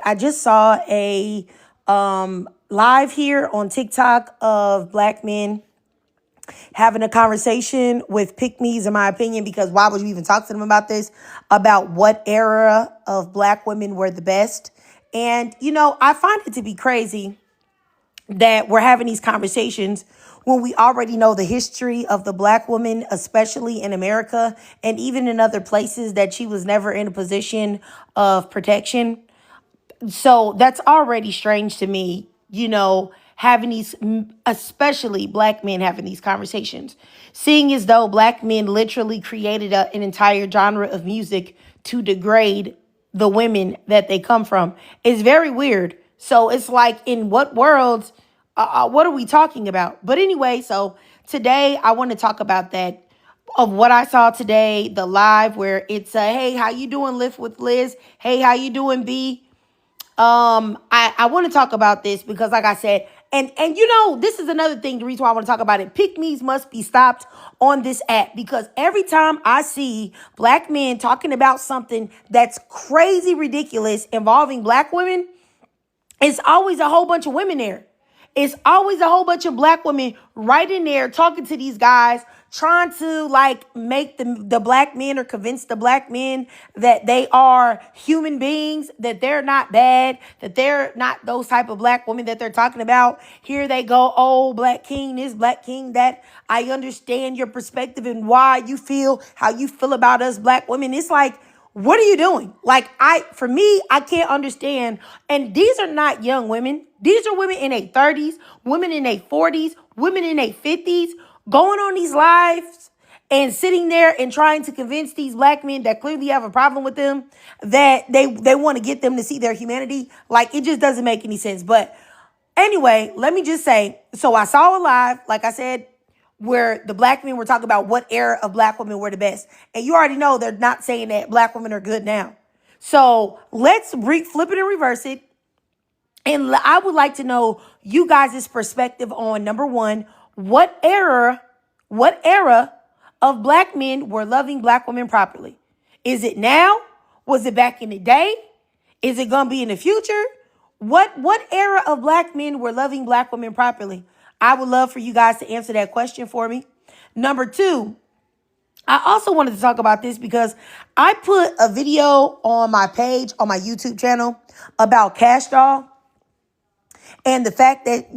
I just saw a live here on TikTok of black men having a conversation with Pickmes, in my opinion, because why would you even talk to them about this? About what era of black women were the best. And, I find it to be crazy that we're having these conversations when we already know the history of the black woman, especially in America and even in other places, that she was never in a position of protection. So that's already strange to me, having these, especially black men having these conversations, seeing as though black men literally created an entire genre of music to degrade the women that they come from is very weird. So it's like, in what worlds, what are we talking about? But anyway, so today I want to talk about that, of what I saw today, the live where it's hey, how you doing, Lift with Liz? Hey, how you doing, B? I want to talk about this because, like I said, and this is another thing, the reason why I want to talk about it. Pick me's must be stopped on this app, because every time I see black men talking about something that's crazy ridiculous involving black women, it's always a whole bunch of women there. It's always a whole bunch of black women right in there talking to these guys, trying to like make the black men, or convince the black men that they are human beings, that they're not bad, that they're not those type of black women that they're talking about. Here they go, oh, black king this, black king that. I understand your perspective and why you feel how you feel about us black women. It's like, what are you doing? Like, for me, I can't understand. And these are not young women. These are women in their 30s, women in their 40s, women in their 50s, going on these lives and sitting there and trying to convince these black men that clearly have a problem with them, that they want to get them to see their humanity. Like, it just doesn't make any sense. But anyway, let me just say, so I saw a live, like I said, where the black men were talking about what era of black women were the best. And you already know they're not saying that black women are good now. So let's flip it and reverse it. And I would like to know you guys' perspective on, number one, what era of black men were loving black women properly? Is it now? Was it back in the day? Is it going to be in the future? What era of black men were loving black women properly? I would love for you guys to answer that question for me. Number two, I also wanted to talk about this because I put a video on my page, on my YouTube channel, about Cash Doll, and the fact that,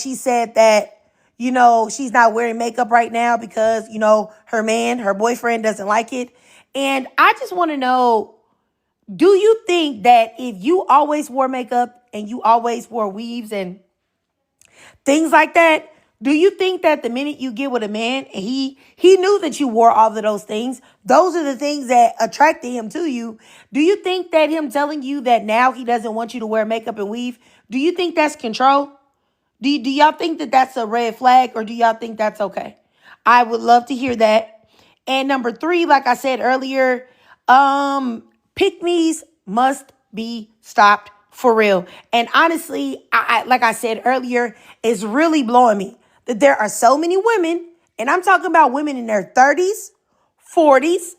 she said that, she's not wearing makeup right now because, her boyfriend doesn't like it. And I just want to know, do you think that if you always wore makeup and you always wore weaves and things like that, do you think that the minute you get with a man and he knew that you wore all of those things are the things that attracted him to you? Do you think that him telling you that now he doesn't want you to wear makeup and weave, do you think that's control? Do y'all think that that's a red flag, or do y'all think that's okay? I would love to hear that. And number three, like I said earlier, pick-me's must be stopped for real. And honestly, I like I said earlier, it's really blowing me that there are so many women, and I'm talking about women in their 30s, 40s,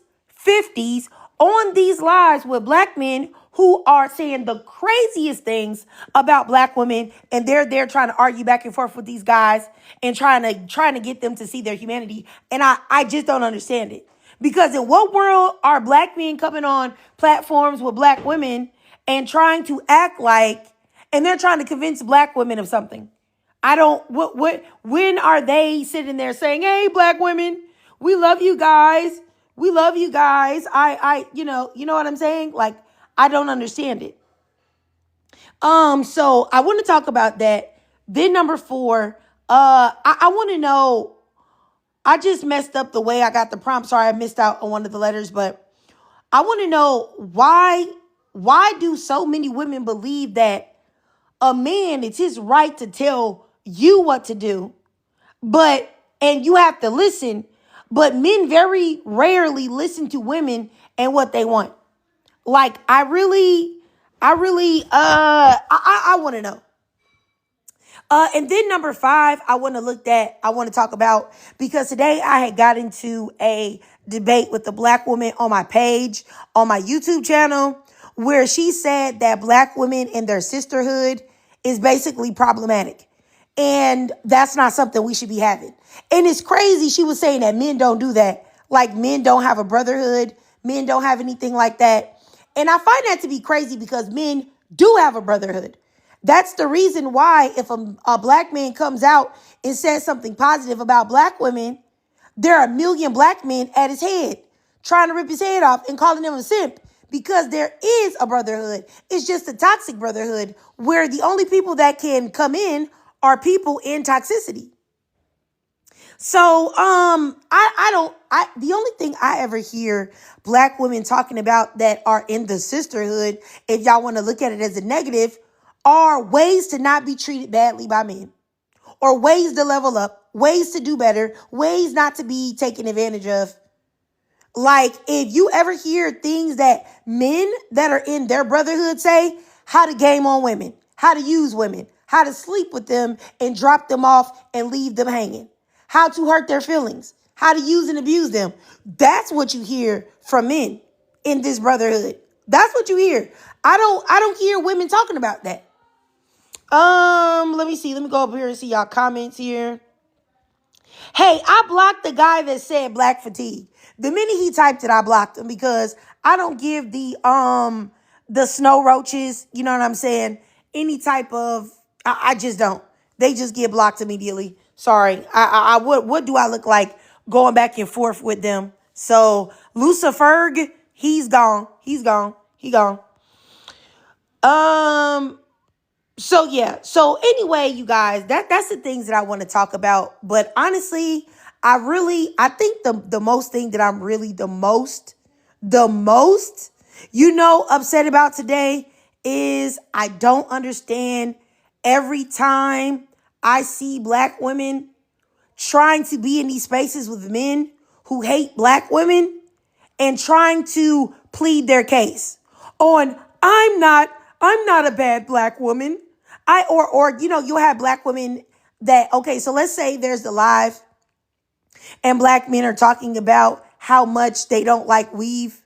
50s, on these lives with black men who are saying the craziest things about black women, and they're there trying to argue back and forth with these guys and trying to get them to see their humanity. And I just don't understand it. Because in what world are black men coming on platforms with black women and trying to act like, and they're trying to convince black women of something? When are they sitting there saying, hey, black women, we love you guys. We love you guys. You know what I'm saying? Like, I don't understand it. So I want to talk about that. Then number four, I want to know, I just messed up the way I got the prompt. Sorry, I missed out on one of the letters, but I want to know why do so many women believe that a man, it's his right to tell you what to do, and you have to listen, but men very rarely listen to women and what they want. Like, I want to know. And then number five, I want to talk about, because today I had got into a debate with a black woman on my page, on my YouTube channel, where she said that black women and their sisterhood is basically problematic. And that's not something we should be having. And it's crazy. She was saying that men don't do that. Like men don't have a brotherhood. Men don't have anything like that. And I find that to be crazy because men do have a brotherhood. That's the reason why if a black man comes out and says something positive about black women, there are a million black men at his head trying to rip his head off and calling him a simp because there is a brotherhood. It's just a toxic brotherhood where the only people that can come in are people in toxicity. So, the only thing I ever hear black women talking about that are in the sisterhood, if y'all want to look at it as a negative, are ways to not be treated badly by men or ways to level up, ways to do better, ways not to be taken advantage of. Like if you ever hear things that men that are in their brotherhood say, how to game on women, how to use women, how to sleep with them and drop them off and leave them hanging, how to hurt their feelings, how to use and abuse them. That's what you hear from men in this brotherhood. That's what you hear. I don't hear women talking about that. Let me see. Let me go up here and see y'all comments here. Hey, I blocked the guy that said black fatigue. The minute he typed it, I blocked him because I don't give the snow roaches, you know what I'm saying, any type of, I just don't. They just get blocked immediately. Sorry. What do I look like going back and forth with them? So Lucifer, he's gone. He gone. So yeah. So anyway, you guys, that's the things that I want to talk about. But honestly, I think the most thing that I'm really the most, upset about today is I don't understand every time I see black women trying to be in these spaces with men who hate black women and trying to plead their case on I'm not a bad black woman. You'll have black women that, okay, so let's say there's the live and black men are talking about how much they don't like weave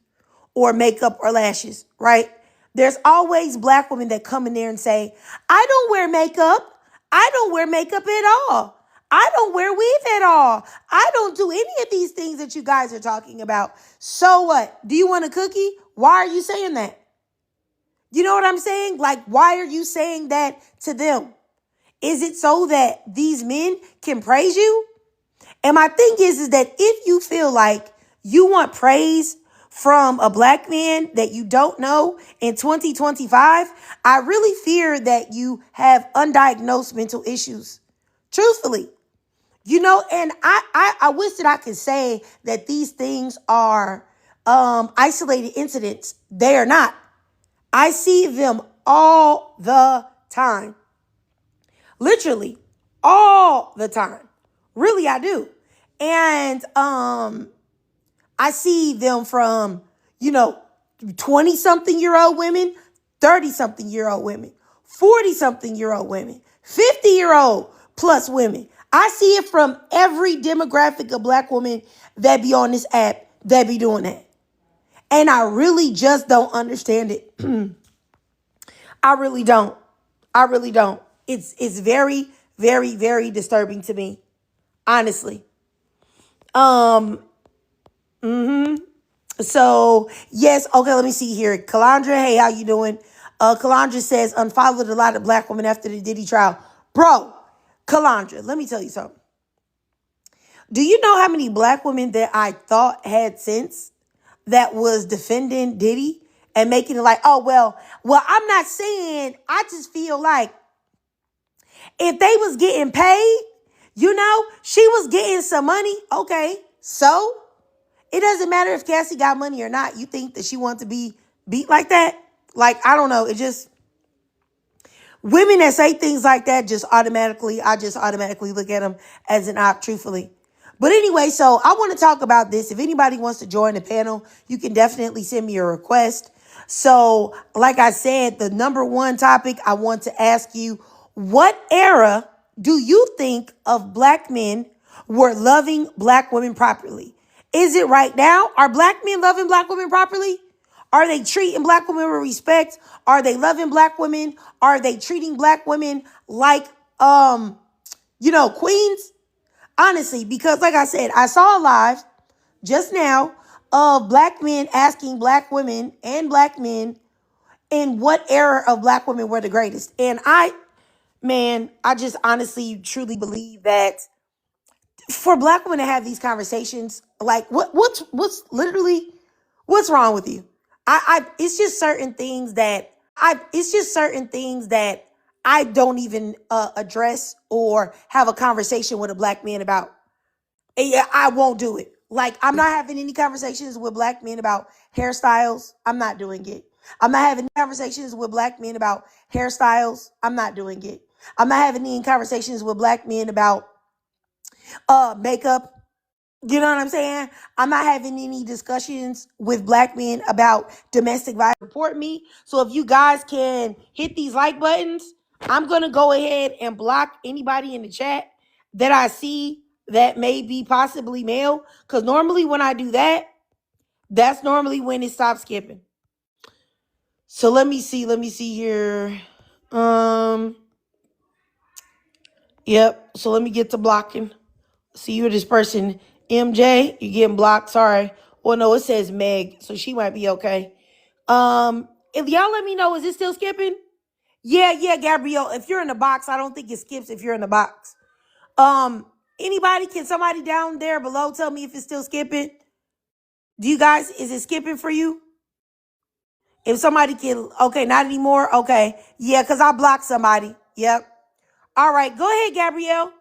or makeup or lashes, right? There's always black women that come in there and say, I don't wear makeup. I don't wear makeup at all. I don't wear weave at all. I don't do any of these things that you guys are talking about. So what? Do you want a cookie? Why are you saying that? You know what I'm saying? Like, why are you saying that to them? Is it so that these men can praise you? And my thing is that if you feel like you want praise from a black man that you don't know in 2025, I really fear that you have undiagnosed mental issues. Truthfully. And I wish that I could say that these things are isolated incidents. They are not. I see them all the time. Literally all the time. Really, I do. And I see them from, 20-something-year-old women, 30-something-year-old women, 40-something-year-old women, 50-year-old plus women. I see it from every demographic of black women that be on this app that be doing that. And I really just don't understand it. I really don't. It's very, very, very disturbing to me. Honestly. So, yes. Okay, let me see here. Kalandra, hey, how you doing? Kalandra says, unfollowed a lot of black women after the Diddy trial. Bro, Kalandra, let me tell you something. Do you know how many black women that I thought had sense that was defending Diddy and making it like, oh, well, I'm not saying, I just feel like if they was getting paid, she was getting some money. Okay, so it doesn't matter if Cassie got money or not. You think that she wants to be beat like that? Like, I don't know. It just, women that say things like that I just automatically look at them as an op, truthfully. But anyway, so I want to talk about this. If anybody wants to join the panel, you can definitely send me a request. So, like I said, the number one topic I want to ask you, what era do you think of black men were loving black women properly? Is it right now? Are black men loving black women properly? Are they treating black women with respect? Are they loving black women? Are they treating black women like, queens? Honestly, because like I said, I saw a live just now of black men asking black women and black men in what era of black women were the greatest. And I just honestly, truly believe that for black women to have these conversations, like what's literally, what's wrong with you? It's just certain things that I don't even address or have a conversation with a black man about. Yeah, I won't do it. Like, I'm not having any conversations with black men about hairstyles. I'm not doing it. I'm not having conversations with black men about hairstyles. I'm not doing it. I'm not having any conversations with black men about makeup. You know what I'm saying? I'm not having any discussions with black men about domestic violence. Report me. So if you guys can hit these like buttons, I'm going to go ahead and block anybody in the chat that I see that may be possibly male. Because normally when I do that, that's normally when it stops skipping. So let me see here. Yep. So let me get to blocking. See who this person, MJ, you getting blocked. Sorry. Well, no, it says Meg, so she might be okay. If y'all let me know, is it still skipping? Yeah, Gabrielle. If you're in the box, I don't think it skips if you're in the box. Anybody, can somebody down there below tell me if it's still skipping? Do you guys, is it skipping for you? If somebody can, okay, not anymore. Okay. Yeah, because I blocked somebody. Yep. All right, go ahead, Gabrielle.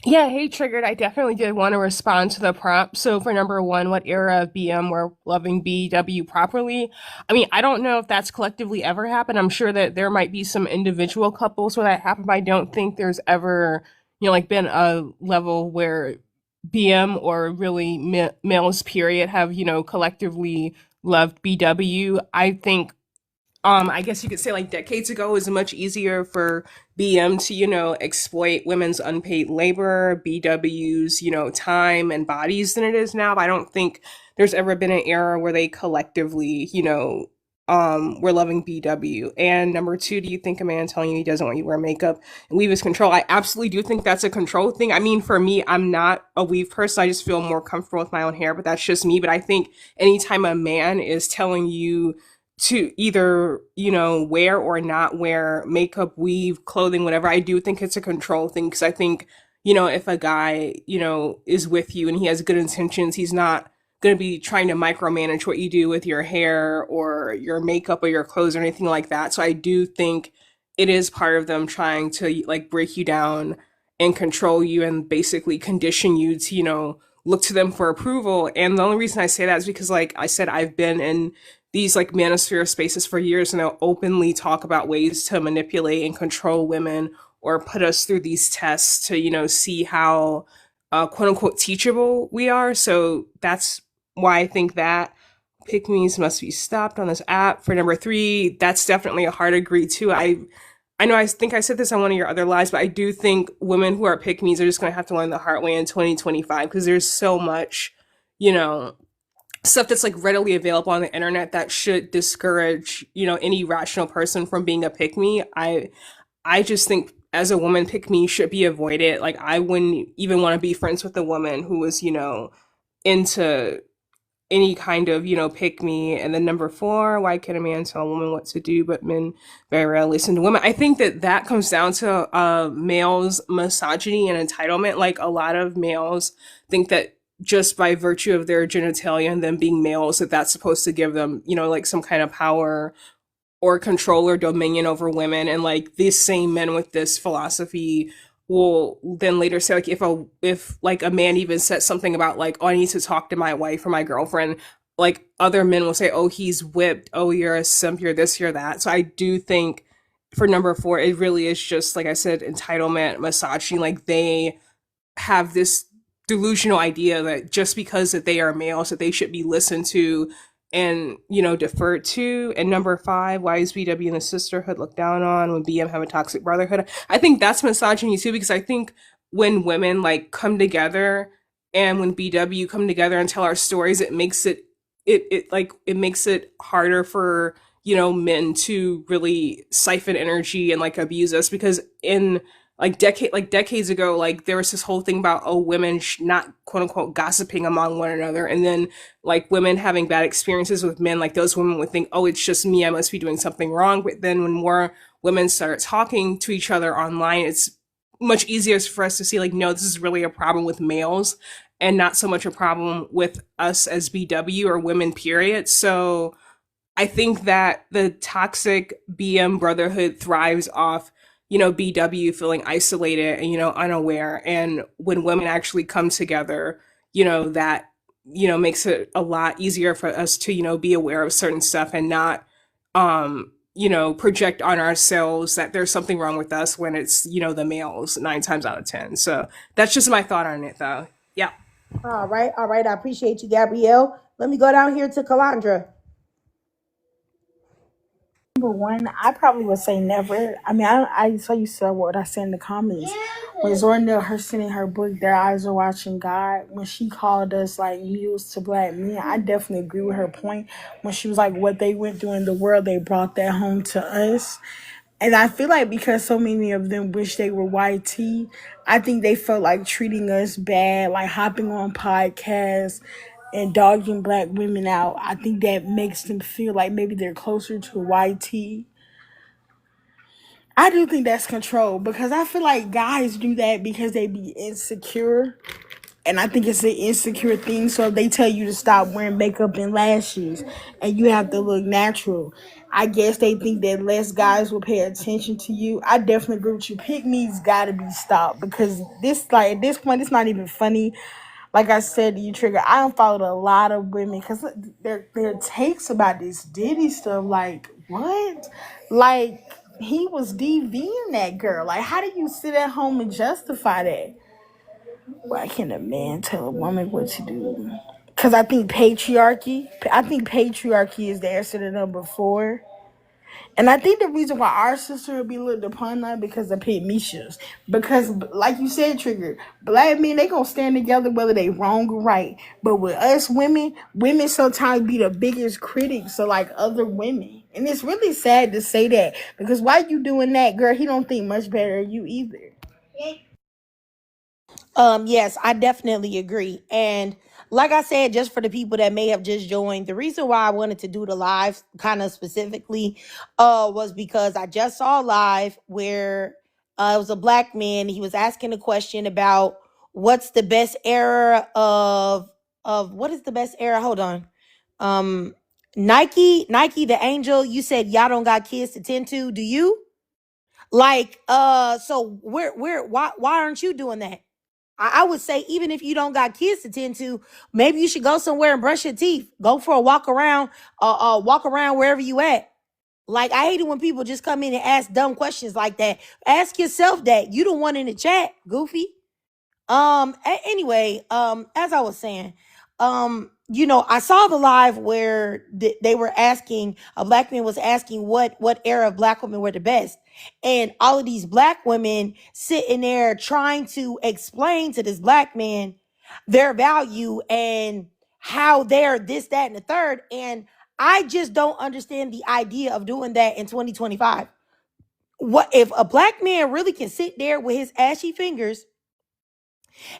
Yeah, hey, Triggered. I definitely did want to respond to the prompt. So, for number one, what era of BM were loving BW properly? I mean, I don't know if that's collectively ever happened. I'm sure that there might be some individual couples where that happened, but I don't think there's ever, like been a level where BM or really males, period, have, collectively loved BW. I think I guess you could say like decades ago it was much easier for BM to, exploit women's unpaid labor, BW's, time and bodies than it is now. But I don't think there's ever been an era where they collectively, were loving BW. And number two, do you think a man telling you he doesn't want you to wear makeup and weave is control? I absolutely do think that's a control thing. I mean, for me, I'm not a weave person. I just feel more comfortable with my own hair, but that's just me. But I think anytime a man is telling you to either, wear or not wear makeup, weave, clothing, whatever, I do think it's a control thing because I think, if a guy, is with you and he has good intentions, he's not going to be trying to micromanage what you do with your hair or your makeup or your clothes or anything like that. So I do think it is part of them trying to like break you down and control you and basically condition you to, look to them for approval. And the only reason I say that is because, like I said, I've been in these like manosphere spaces for years and they'll openly talk about ways to manipulate and control women or put us through these tests to, see how quote unquote teachable we are. So that's why I think that pick-me's must be stopped on this app. For number three, that's definitely a hard agree too. I know I think I said this on one of your other lives, but I do think women who are pick-me's are just going to have to learn the hard way in 2025 because there's so much, stuff that's like readily available on the internet that should discourage, any rational person from being a pick-me. I just think as a woman, pick-me should be avoided. Like I wouldn't even want to be friends with a woman who was, into any kind of, pick me. And then number four, why can a man tell a woman what to do, but men very rarely listen to women? I think that comes down to males' misogyny and entitlement. Like a lot of males think that just by virtue of their genitalia and them being males, that's supposed to give them, like some kind of power or control or dominion over women. And like these same men with this philosophy will then later say like if like a man even says something about like, oh, I need to talk to my wife or my girlfriend, like other men will say, oh, he's whipped, oh, you're a simp, you're this, you're that. So I do think for number four, it really is just like I said, entitlement, misogyny. Like they have this delusional idea that just because that they are males that they should be listened to and deferred to. And number five, why is BW and the sisterhood looked down on when BM have a toxic brotherhood? I think that's misogyny too, because I think when women like come together and when BW come together and tell our stories, it makes it it makes it harder for men to really siphon energy and like abuse us, because in decades ago, like there was this whole thing about, oh, women not quote unquote gossiping among one another, and then like women having bad experiences with men, like those women would think, oh, it's just me, I must be doing something wrong. But then when more women start talking to each other online, it's much easier for us to see like, no, this is really a problem with males and not so much a problem with us as BW or women, period. So I think that the toxic BM brotherhood thrives off, BW feeling isolated and, unaware. And when women actually come together, that, makes it a lot easier for us to, be aware of certain stuff and not, project on ourselves that there's something wrong with us when it's, the males 9 times out of 10. So that's just my thought on it, though. Yeah. All right, all right. I appreciate you, Gabrielle. Let me go down here to Kalandra. Number one, I probably would say never. I mean, I saw you said what I said in the comments. When Zornil, her sending her book, Their Eyes Are Watching God, when she called us like mules to black men, I definitely agree with her point. When she was like, what they went through in the world, they brought that home to us. And I feel like because so many of them wish they were YT, I think they felt like treating us bad, like hopping on podcasts and dogging black women out. I think that makes them feel like maybe they're closer to YT. I do think that's control because I feel like guys do that because they be insecure. And I think it's an insecure thing. So if they tell you to stop wearing makeup and lashes and you have to look natural, I guess they think that less guys will pay attention to you. I definitely agree with you. Pick me's gotta be stopped because this, like, at this point, it's not even funny. Like I said to you, Trigger, I don't followed a lot of women because their takes about this Diddy stuff, like, what? Like, he was DVing that girl. Like, how do you sit at home and justify that? Why can't a man tell a woman what to do? Because I think patriarchy is the answer to number four. And I think the reason why our sister will be looked upon on because of pit Mishas. Because, like you said, Trigger, black men, they going to stand together whether they wrong or right. But with us women, women sometimes be the biggest critics of, like, other women. And it's really sad to say that. Because why you doing that, girl? He don't think much better of you either. Yes, I definitely agree. And like I said, just for the people that may have just joined, the reason why I wanted to do the live kind of specifically was because I just saw a live where it was a black man. He was asking a question about what's the best era of what is the best era? Hold on. Um Nike the Angel, you said y'all don't got kids to tend to, do you? Like so why aren't you doing that? I would say even if you don't got kids to tend to, maybe you should go somewhere and brush your teeth. Go for a walk around wherever you at. Like I hate it when people just come in and ask dumb questions like that. Ask yourself that. You the one in the chat, goofy. Anyway, as I was saying, I saw the live where they were asking, a black man was asking what era of black women were the best. And all of these black women sitting there trying to explain to this black man their value and how they're this, that, and the third. And I just don't understand the idea of doing that in 2025. What if a black man really can sit there with his ashy fingers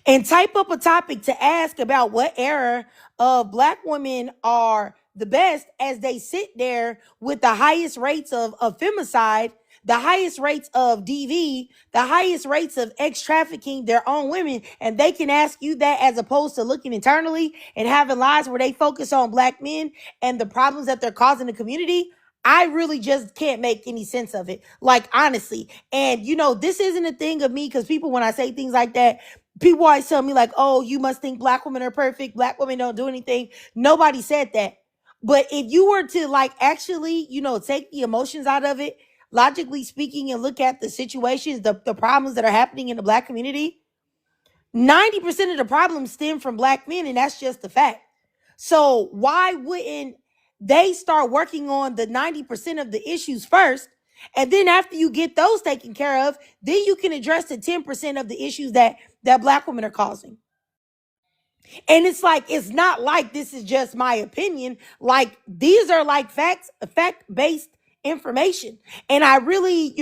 and type up a topic to ask about what era of black women are the best as they sit there with the highest rates of femicide, the highest rates of DV, the highest rates of ex trafficking their own women, and they can ask you that as opposed to looking internally and having lives where they focus on black men and the problems that they're causing the community. I really just can't make any sense of it. Like, honestly. And, this isn't a thing of me because people, when I say things like that, people always tell me like, oh, you must think black women are perfect. Black women don't do anything. Nobody said that. But if you were to like actually, take the emotions out of it, logically speaking, and look at the situations, the problems that are happening in the black community, 90% of the problems stem from black men. And that's just the fact. So why wouldn't they start working on the 90% of the issues first? And then after you get those taken care of, then you can address the 10% of the issues that black women are causing. And it's like, it's not like this is just my opinion. Like, these are like facts, fact-based information. And I really,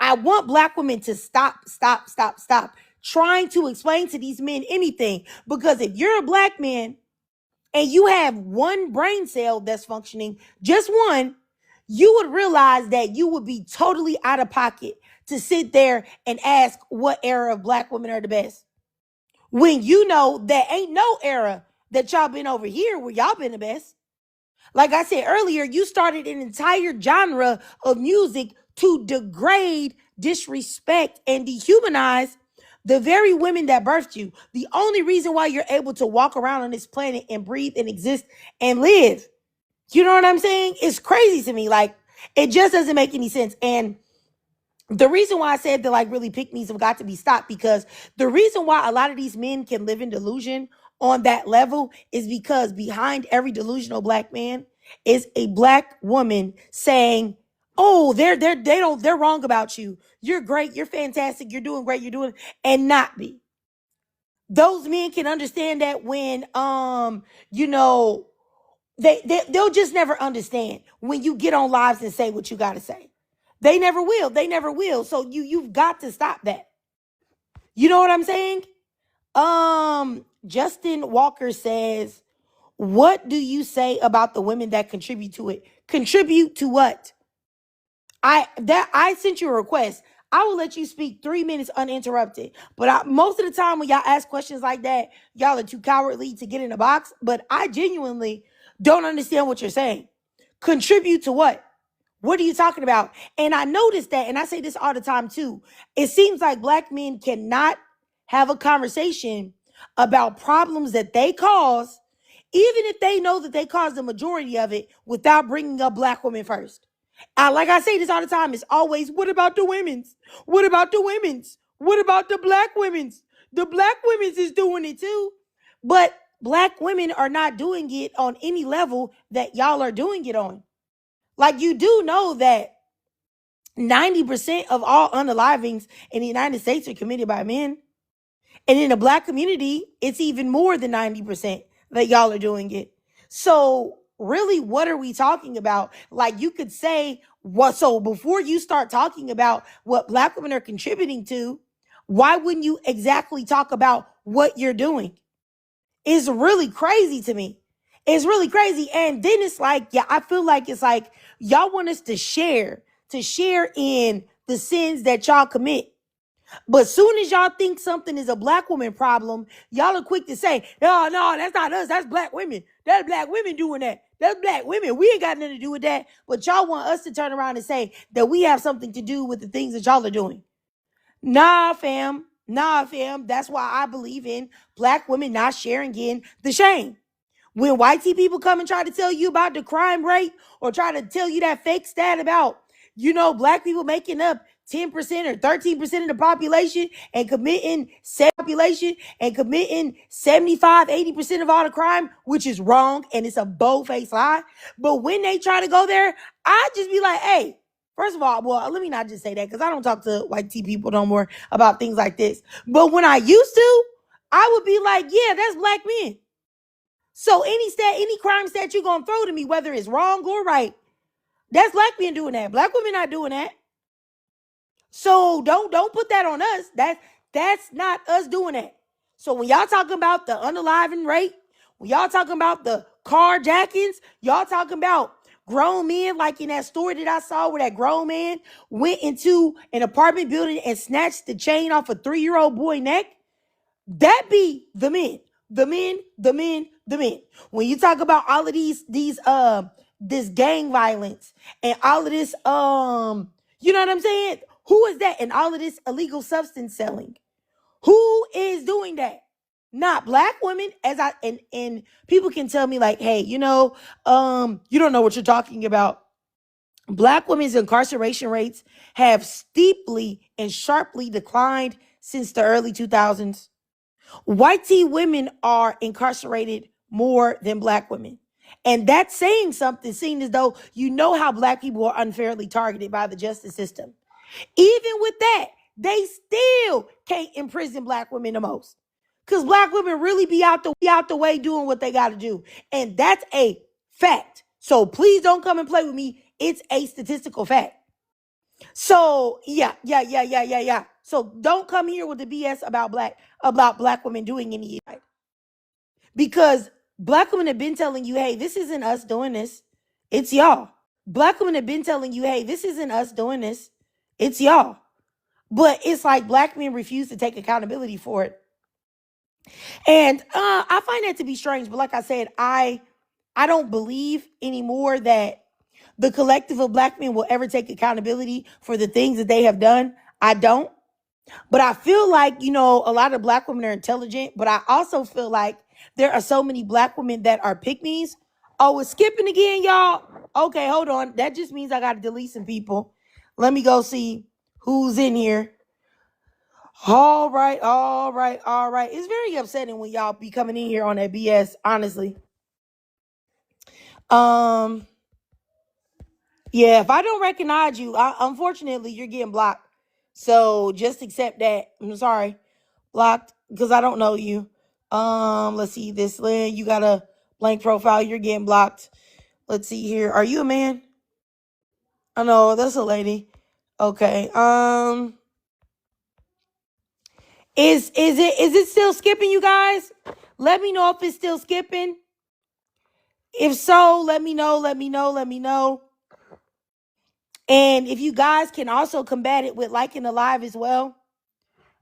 I want black women to stop trying to explain to these men anything. Because if you're a black man and you have one brain cell that's functioning, just one, you would realize that you would be totally out of pocket to sit there and ask what era of black women are the best. When you know there ain't no era that y'all been over here where y'all been the best. Like I said earlier, you started an entire genre of music to degrade, disrespect, and dehumanize the very women that birthed you. The only reason why you're able to walk around on this planet and breathe and exist and live. You know what I'm saying? It's crazy to me. Like, it just doesn't make any sense. And the reason why I said that, like, really Pickmes have got to be stopped, because the reason why a lot of these men can live in delusion on that level is because behind every delusional black man is a black woman saying, "Oh, they're wrong about you. You're great. You're fantastic. You're doing great. You're doing," and not be. Those men can understand that when, you know, they'll just never understand when you get on lives and say what you got to say. They never will. They never will. So you've got to stop that. You know what I'm saying? Justin Walker says, "What do you say about the women that contribute to it? Contribute to what?" I sent you a request. I will let you speak 3 minutes uninterrupted. But most of the time when y'all ask questions like that, y'all are too cowardly to get in a box. But I genuinely don't understand what you're saying. Contribute to what? What are you talking about? And I noticed that, and I say this all the time too. It seems like black men cannot have a conversation about problems that they cause, even if they know that they caused the majority of it, without bringing up black women first. Like I say this all the time, it's always, what about the women's? What about the women's? What about the black women's? The black women's is doing it too. But black women are not doing it on any level that y'all are doing it on. Like, you do know that 90% of all unalivings in the United States are committed by men. And in the black community, it's even more than 90% that y'all are doing it. So really, what are we talking about? Like, you could say, what? So before you start talking about what black women are contributing to, why wouldn't you exactly talk about what you're doing? It's really crazy to me. It's really crazy. And then it's like, yeah, I feel like it's like y'all want us to share in the sins that y'all commit. But soon as y'all think something is a black woman problem, y'all are quick to say, "No, that's not us. That's black women. That's black women doing that. That's black women. We ain't got nothing to do with that." But y'all want us to turn around and say that we have something to do with the things that y'all are doing. Nah, fam. That's why I believe in black women not sharing in the shame. When white people come and try to tell you about the crime rate, or try to tell you that fake stat about, black people making up 10% or 13% of the population and committing 75, 80% of all the crime, which is wrong and it's a bold-faced lie. But when they try to go there, I just be like, hey, first of all, well, let me not just say that, because I don't talk to white people no more about things like this. But when I used to, I would be like, yeah, that's black men. So any crime stat you're gonna throw to me, whether it's wrong or right, that's black men doing that. Black women not doing that. So don't put that on us. That's not us doing that. So when y'all talking about the unaliving rate, when y'all talking about the carjackings, y'all talking about grown men, like in that story that I saw where that grown man went into an apartment building and snatched the chain off a 3-year-old boy's neck, that be the men. The men. When you talk about all of this gang violence and all of this, you know what I'm saying? Who is that? And all of this illegal substance selling. Who is doing that? Not black women. And people can tell me like, hey, you don't know what you're talking about. Black women's incarceration rates have steeply and sharply declined since the early 2000s. White women are incarcerated more than black women. And that's saying something, seeing as though you know how black people are unfairly targeted by the justice system. Even with that, they still can't imprison black women the most. Because black women really be out the way doing what they got to do. And that's a fact. So please don't come and play with me. It's a statistical fact. So yeah. So don't come here with the BS about black women doing any, because black women have been telling you, hey, this isn't us doing this. It's y'all. Black women have been telling you, hey, this isn't us doing this. It's y'all. But it's like black men refuse to take accountability for it. And I find that to be strange. But like I said, I don't believe anymore that the collective of black men will ever take accountability for the things that they have done. I don't. But I feel like, a lot of black women are intelligent, but I also feel like there are so many black women that are Pickmes. Oh, it's skipping again, y'all. Okay, hold on. That just means I got to delete some people. Let me go see who's in here. All right. It's very upsetting when y'all be coming in here on that BS, honestly. Yeah, if I don't recognize you, unfortunately, you're getting blocked. So just accept that. I'm sorry. Blocked because I don't know you. Let's see this, Lynn. You got a blank profile. You're getting blocked. Let's see here. Are you a man? Oh no, that's a lady. Okay. Is it still skipping, you guys? Let me know if it's still skipping. If so, let me know. And if you guys can also combat it with liking the live as well.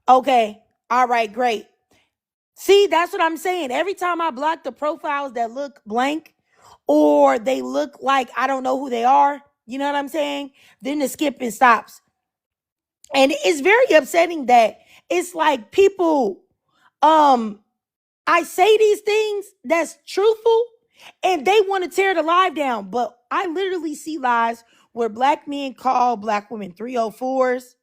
Okay. All right, great. See, that's what I'm saying. Every time I block the profiles that look blank or they look like I don't know who they are, you know what I'm saying? Then the skipping stops. And it's very upsetting that it's like people, I say these things that's truthful and they want to tear the live down. But I literally see lives where black men call black women 304s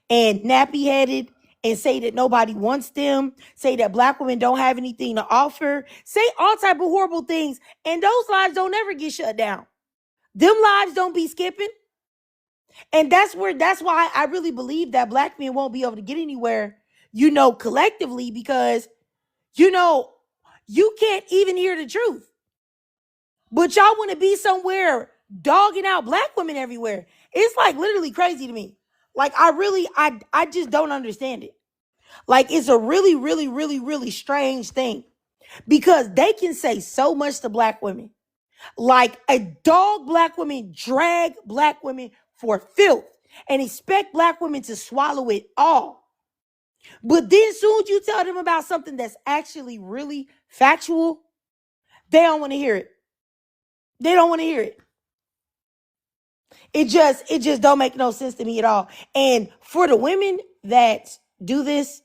and nappy headed and say that nobody wants them, say that black women don't have anything to offer, say all type of horrible things. And those lives don't ever get shut down. Them lives don't be skipping. And that's why I really believe that black men won't be able to get anywhere, collectively, because, you can't even hear the truth. But y'all want to be somewhere dogging out black women everywhere. It's like literally crazy to me. Like I just don't understand it. Like it's a really, really, really, really strange thing because they can say so much to black women. Like a dog black women, drag black women for filth and expect black women to swallow it all. But then soon as you tell them about something that's actually really factual, they don't want to hear it. They don't want to hear it. It just don't make no sense to me at all. And for the women that do this,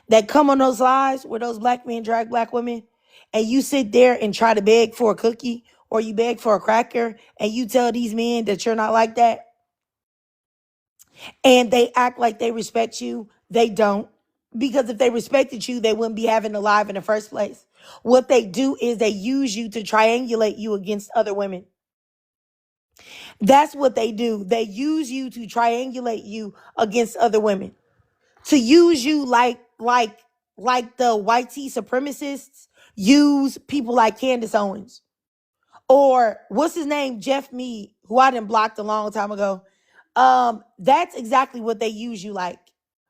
that come on those lives where those black men drag black women, and you sit there and try to beg for a cookie or you beg for a cracker and you tell these men that you're not like that and they act like they respect you, they don't. Because if they respected you, they wouldn't be having the live in the first place. What they do is they use you to triangulate you against other women. That's what they do. They use you to triangulate you against other women. To use you like the white tea supremacists use people like Candace Owens. Or what's his name? Jeff Mead, who I done blocked a long time ago. That's exactly what they use you like.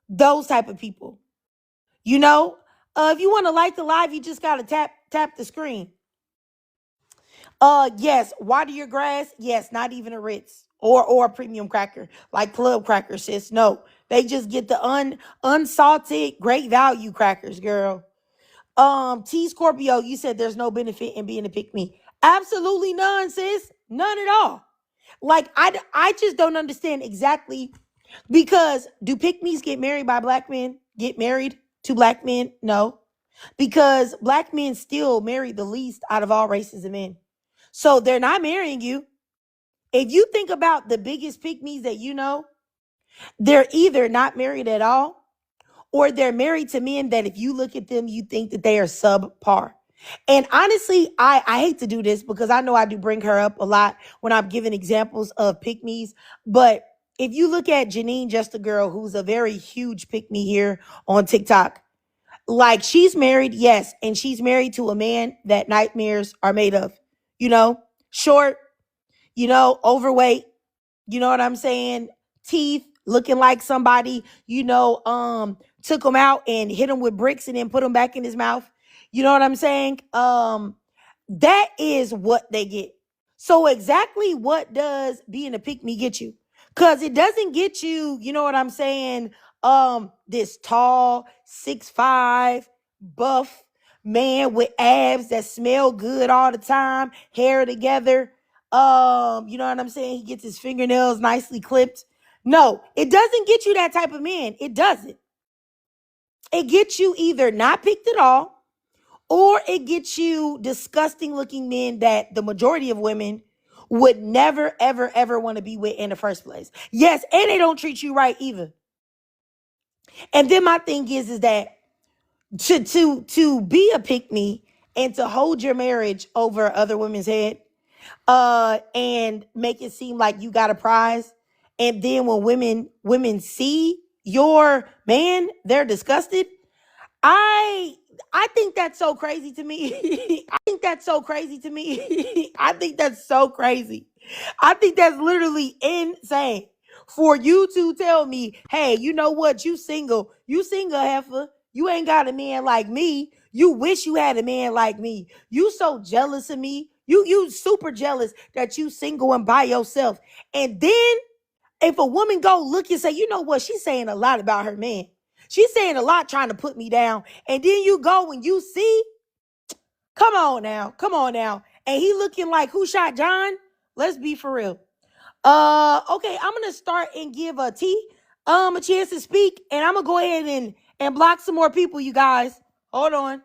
Those type of people. If you want to like the live, you just gotta tap the screen. Yes, water your grass. Yes, not even a Ritz or a premium cracker like club crackers, sis. No, they just get the unsalted, great value crackers, girl. T Scorpio, you said there's no benefit in being a pick me. Absolutely none, sis. None at all. Like I just don't understand exactly, because do pick me's get married by black men? Get married to black men? No. Because black men still marry the least out of all races of men. So they're not marrying you. If you think about the biggest pick-me's that you know, they're either not married at all or they're married to men that if you look at them, you think that they are subpar. And honestly, I hate to do this because I know I do bring her up a lot when I'm giving examples of pick-me's. But if you look at Janine Just a Girl, who's a very huge pick-me here on TikTok, Like she's married, yes, and she's married to a man that nightmares are made of. You know, short, overweight, you know what I'm saying? Teeth looking like somebody, took him out and hit him with bricks and then put him back in his mouth. You know what I'm saying? That is what they get. So exactly what does being a pick me get you? Cause it doesn't get you, you know what I'm saying? This tall, 6'5", buff man with abs that smell good all the time, hair together. You know what I'm saying? He gets his fingernails nicely clipped. No, it doesn't get you that type of man. It doesn't. It gets you either not picked at all, or it gets you disgusting looking men that the majority of women would never, ever, ever want to be with in the first place. Yes, and they don't treat you right either. And then my thing is that to be a pick me and to hold your marriage over other women's head, and make it seem like you got a prize, and then when women see your man, they're disgusted. I I think that's so crazy to me. I think that's so crazy to me. I think that's so crazy. I think that's literally insane. For you to tell me, hey, you know what? You single, heifer. You ain't got a man like me. You wish you had a man like me. You so jealous of me. You super jealous that you single and by yourself. And then if a woman go look and say, you know what, she's saying a lot about her man. She's saying a lot trying to put me down. And then you go and you see, come on now. And he looking like who shot John? Let's be for real. Okay, I'm gonna start and give a T a chance to speak, and I'm gonna go ahead and block some more people, you guys. Hold on.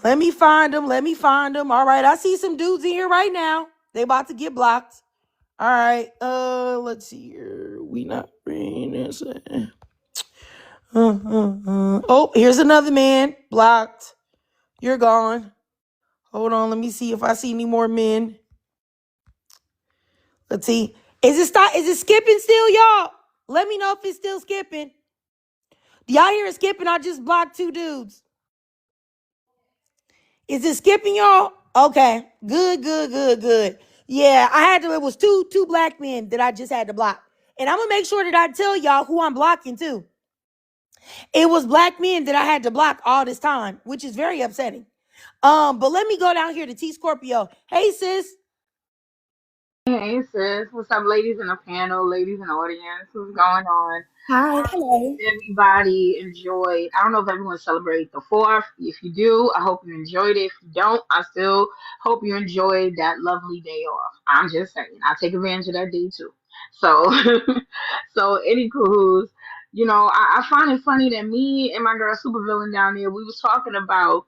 Let me find them. Let me find them. All right, I see some dudes in here right now. They about to get blocked. All right. Let's see here. We not bringing this. Oh, here's another man blocked. You're gone. Hold on. Let me see if I see any more men. Let's see. Is it stop? Is it skipping still, y'all? Let me know if it's still skipping. Do y'all hear it skipping? I just blocked two dudes. Is it skipping, y'all? Okay. Good. Yeah, I had to. It was two black men that I just had to block, and I'm gonna make sure that I tell y'all who I'm blocking too. It was black men that I had to block all this time, which is very upsetting. But let me go down here to T Scorpio. Hey sis. Hey sis, what's up, ladies in the panel, ladies in the audience? What's going on? Hi. Hello. Everybody enjoyed. I don't know if everyone celebrated the fourth. If you do, I hope you enjoyed it. If you don't, I still hope you enjoyed that lovely day off. I'm just saying, I take advantage of that day too. So, so any who's, I find it funny that me and my girl Supervillain down there, we was talking about,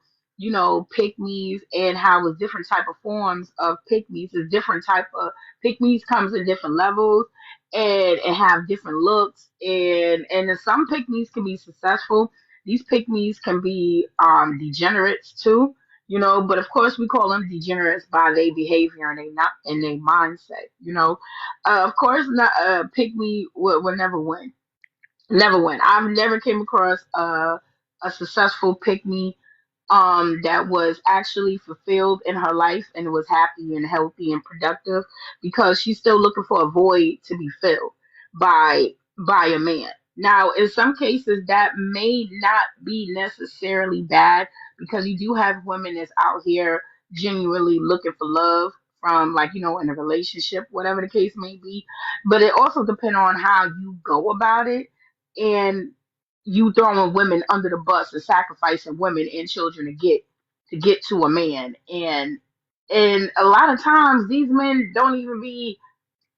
pick me's and how it's different type of forms of pick me's. It's different type of pick me's comes in different levels and have different looks and some pygmies can be successful. These pygmies can be degenerates too, but of course we call them degenerates by their behavior and they not in their mindset, of course not pygmy will never win, never win. I've never came across a successful pygmy that was actually fulfilled in her life and was happy and healthy and productive because she's still looking for a void to be filled by a man. Now, in some cases, that may not be necessarily bad because you do have women that's out here genuinely looking for love from like in a relationship, whatever the case may be. But it also depends on how you go about it and you throwing women under the bus and sacrificing women and children to get to a man, and a lot of times these men don't even be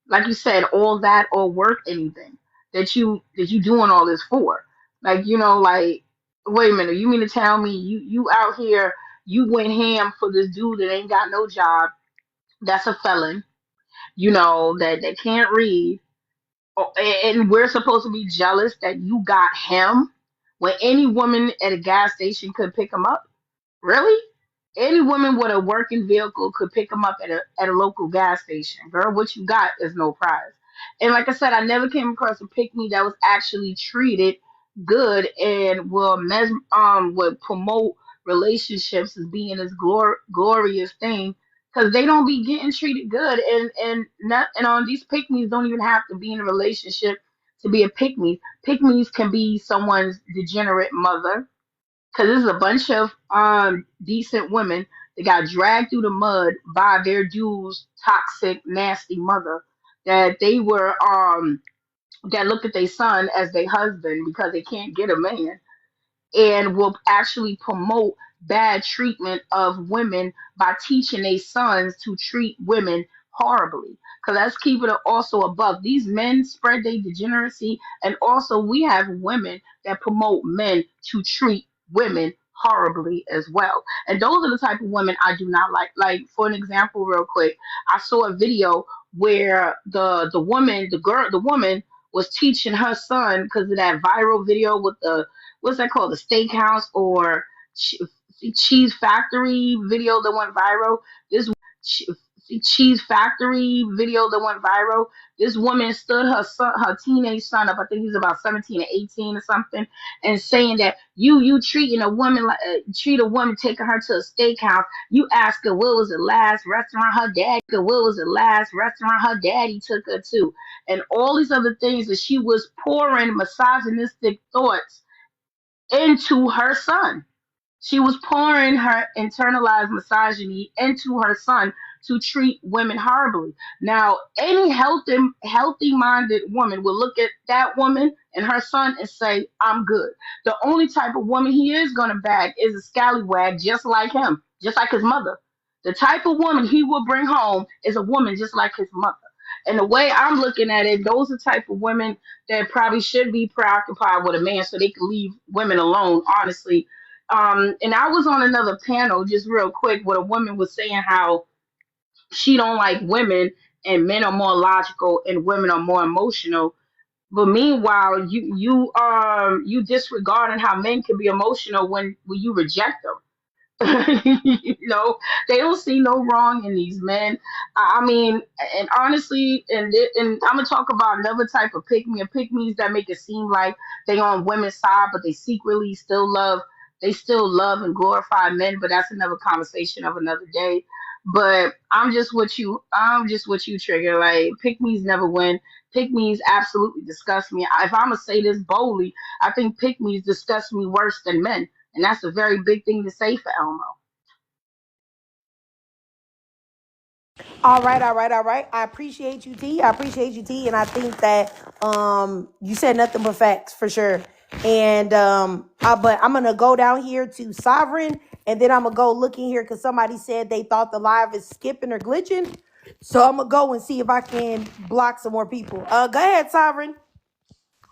like you said all that or worth anything that you doing all this for, like like wait a minute, you mean to tell me you out here you went ham for this dude that ain't got no job, that's a felon, that can't read. Oh, and we're supposed to be jealous that you got him when any woman at a gas station could pick him up? Really? Any woman with a working vehicle could pick him up at a local gas station. Girl, what you got is no prize. And like I said, I never came across a pick me that was actually treated good and would promote relationships as being this glorious thing, because they don't be getting treated good, and on these pygmies don't even have to be in a relationship to be a pygmy. Pygmies can be someone's degenerate mother, because this is a bunch of decent women that got dragged through the mud by their dude's toxic, nasty mother, that they were that look at their son as their husband because they can't get a man, and will actually promote bad treatment of women by teaching their sons to treat women horribly. Because let's keep it also above. These men spread their degeneracy, and also we have women that promote men to treat women horribly as well. And those are the type of women I do not like. Like, for an example, real quick, I saw a video where the woman was teaching her son, because of that viral video with the, what's that called, the steakhouse or che- cheese factory video that went viral. This che- cheese factory video that went viral. This woman stood her teenage son up. I think he was about 17 or 18 or something, and saying that you treating a woman like treat a woman, taking her to a steakhouse. You ask her what was the last restaurant her daddy took her to, and all these other things, that she was pouring misogynistic thoughts into her son. She was pouring her internalized misogyny into her son to treat women horribly. Now, any healthy minded woman will look at that woman and her son and say, I'm good. The only type of woman he is going to bag is a scallywag just like him, just like his mother. The type of woman he will bring home is a woman just like his mother. And the way I'm looking at it, those are the type of women that probably should be preoccupied with a man so they can leave women alone, honestly. And I was on another panel just real quick where a woman was saying how she don't like women and men are more logical and women are more emotional. But meanwhile, you disregarding how men can be emotional when you reject them. You know, they don't see no wrong in these men. I mean, and honestly, and I'm gonna talk about another type of pygmies that make it seem like they on women's side, but they secretly still love and glorify men. But that's another conversation of another day. But I'm just what you trigger. Like, pygmies never win. Pygmies absolutely disgust me. If I'm gonna say this boldly, I think pygmies disgust me worse than men, and that's a very big thing to say for Elmo. All right, all right, all right. I appreciate you, T. I appreciate you, T. And I think that you said nothing but facts for sure. And but I'm gonna go down here to Sovereign, and then I'm gonna go look in here because somebody said they thought the live is skipping or glitching. So I'm gonna go and see if I can block some more people. Go ahead, Sovereign.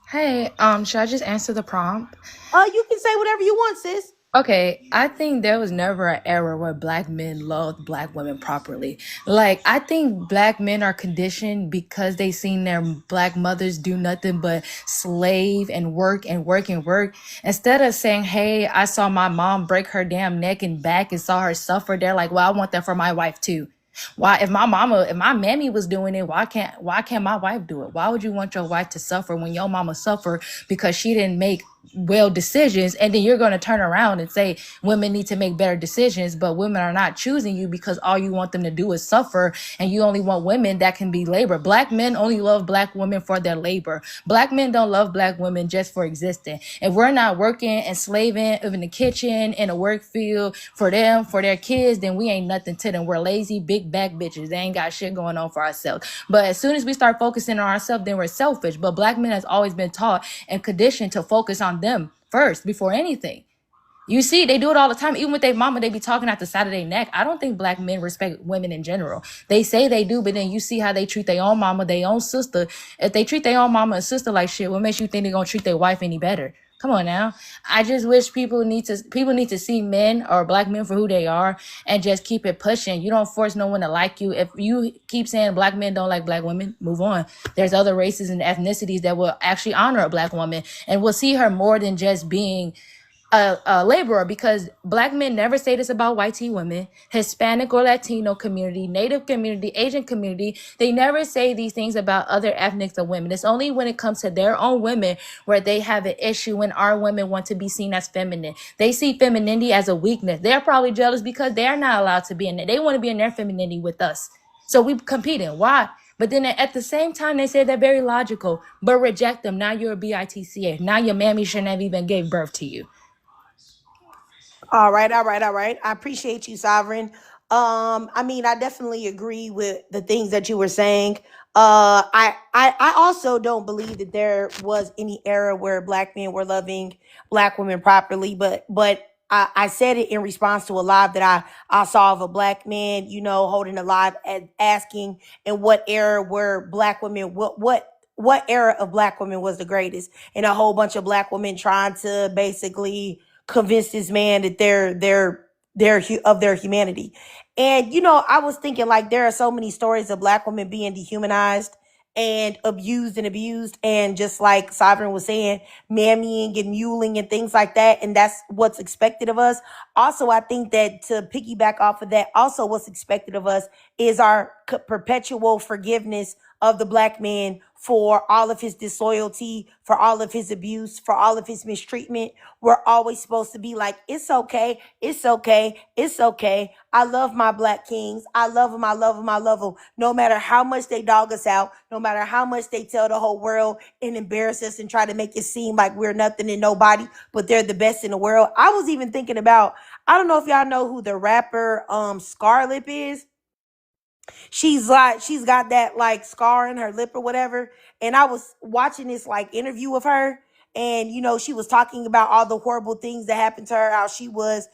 Hey, should I just answer the prompt? You can say whatever you want, sis. Okay, I think there was never an era where black men loved black women properly. Like, I think black men are conditioned because they seen their black mothers do nothing but slave and work and work and work. Instead of saying, hey, I saw my mom break her damn neck and back and saw her suffer, they're like, well, I want that for my wife too. Why, if my mammy was doing it, why can't my wife do it? Why would you want your wife to suffer when your mama suffered because she didn't make well decisions, and then you're going to turn around and say women need to make better decisions, but women are not choosing you because all you want them to do is suffer, and you only want women that can be labor. Black men only love black women for their labor. Black men don't love black women just for existing. If we're not working and slaving in the kitchen, in a work field for them, for their kids, then we ain't nothing to them. We're lazy, big back bitches. They ain't got shit going on for ourselves. But as soon as we start focusing on ourselves, then we're selfish. But black men has always been taught and conditioned to focus on them first before anything. You see, they do it all the time. Even with their mama, they be talking at the side of their neck. I don't think black men respect women in general. They say they do, but then you see how they treat their own mama, their own sister. If they treat their own mama and sister like shit, what makes you think they're gonna treat their wife any better? Come on now. I just wish people need to see men or black men for who they are and just keep it pushing. You don't force no one to like you. If you keep saying black men don't like black women, move on. There's other races and ethnicities that will actually honor a black woman and will see her more than just being a laborer, because black men never say this about white teen women, Hispanic or Latino community, Native community, Asian community. They never say these things about other ethnics of women. It's only when it comes to their own women where they have an issue when our women want to be seen as feminine. They see femininity as a weakness. They're probably jealous because they're not allowed to be in it. They want to be in their femininity with us. So we competing. Why? But then at the same time, they say they're very logical, but reject them. Now you're a BITCA. Now your mammy shouldn't have even gave birth to you. All right, all right, all right. I appreciate you, Sovereign. I mean, I definitely agree with the things that you were saying. I also don't believe that there was any era where black men were loving black women properly, but I said it in response to a live that I saw of a black man, holding a live and asking in what era were black women, what era of black women was the greatest, and a whole bunch of black women trying to basically convince this man that they're of their humanity. And I was thinking, like, there are so many stories of black women being dehumanized and abused, and just like Sovereign was saying, mammying and muling and things like that, and that's what's expected of us. Also, I think that, to piggyback off of that, also what's expected of us is our perpetual forgiveness of the black man for all of his disloyalty, for all of his abuse, for all of his mistreatment. We're always supposed to be like, it's okay, it's okay, it's okay. I love my black kings. I love them, I love them, I love them. No matter how much they dog us out, no matter how much they tell the whole world and embarrass us and try to make it seem like we're nothing and nobody, but they're the best in the world. I was even thinking about, I don't know if y'all know who the rapper Scarlett is. She's got that like scar in her lip or whatever. And I was watching this like interview of her, and she was talking about all the horrible things that happened to her, how she was,